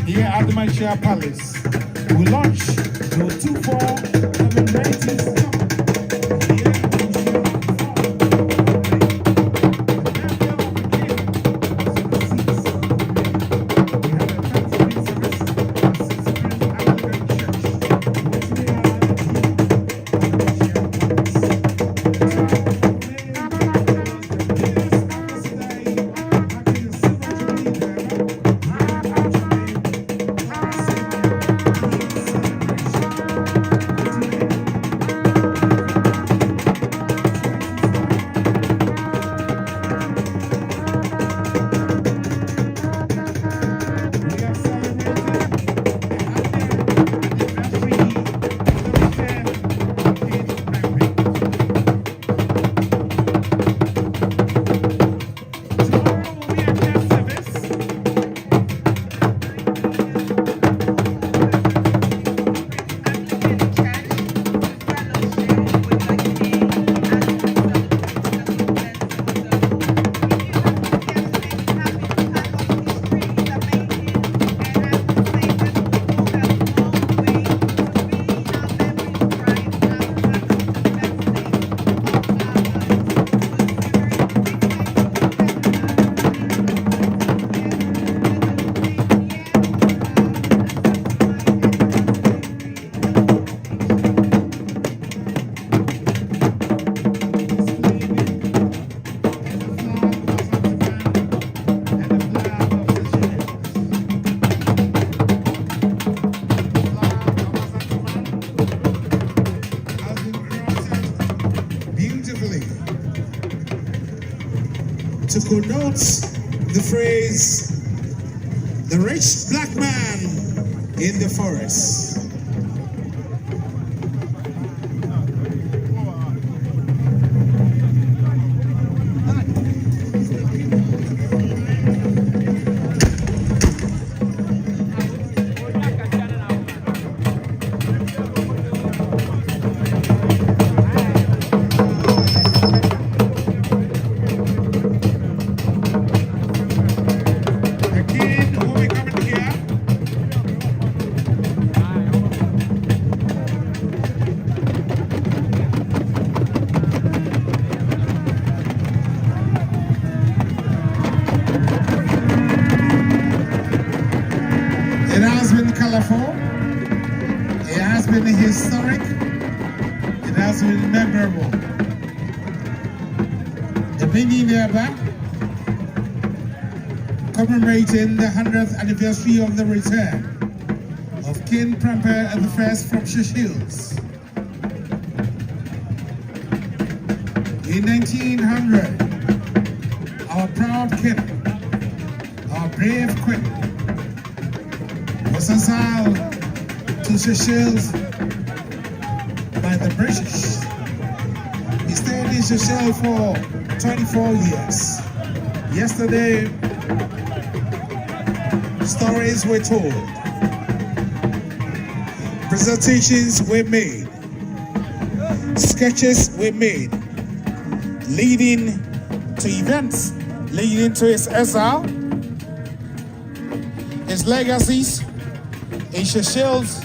here at the Manchia Palace. We launch the Otumfuo commemorative to connote the phrase, the rich black man in the forest. It has been historic, it has been memorable. The meaning thereby, commemorating the 100th anniversary of the return of King Permpeh I from Seychelles. In 1900, our proud king, our brave queen, was exiled to Seychelles by the British. He stayed in Seychelles for 24 years. Yesterday, stories were told, presentations were made, sketches were made, leading to events leading to his exile, his legacies, in Seychelles,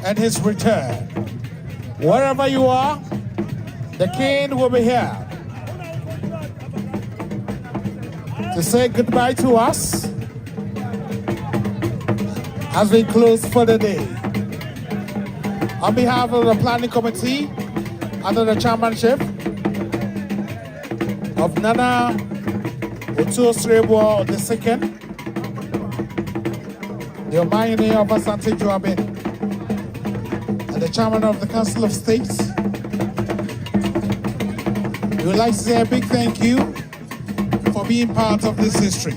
and his return. Wherever you are, the king will be here to say goodbye to us as we close for the day. On behalf of the planning committee, under the chairmanship of Nana Otumfuo II, the Omani of Asantehene, and the chairman of the Council of States, we would like to say a big thank you for being part of this history.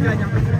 Ghana.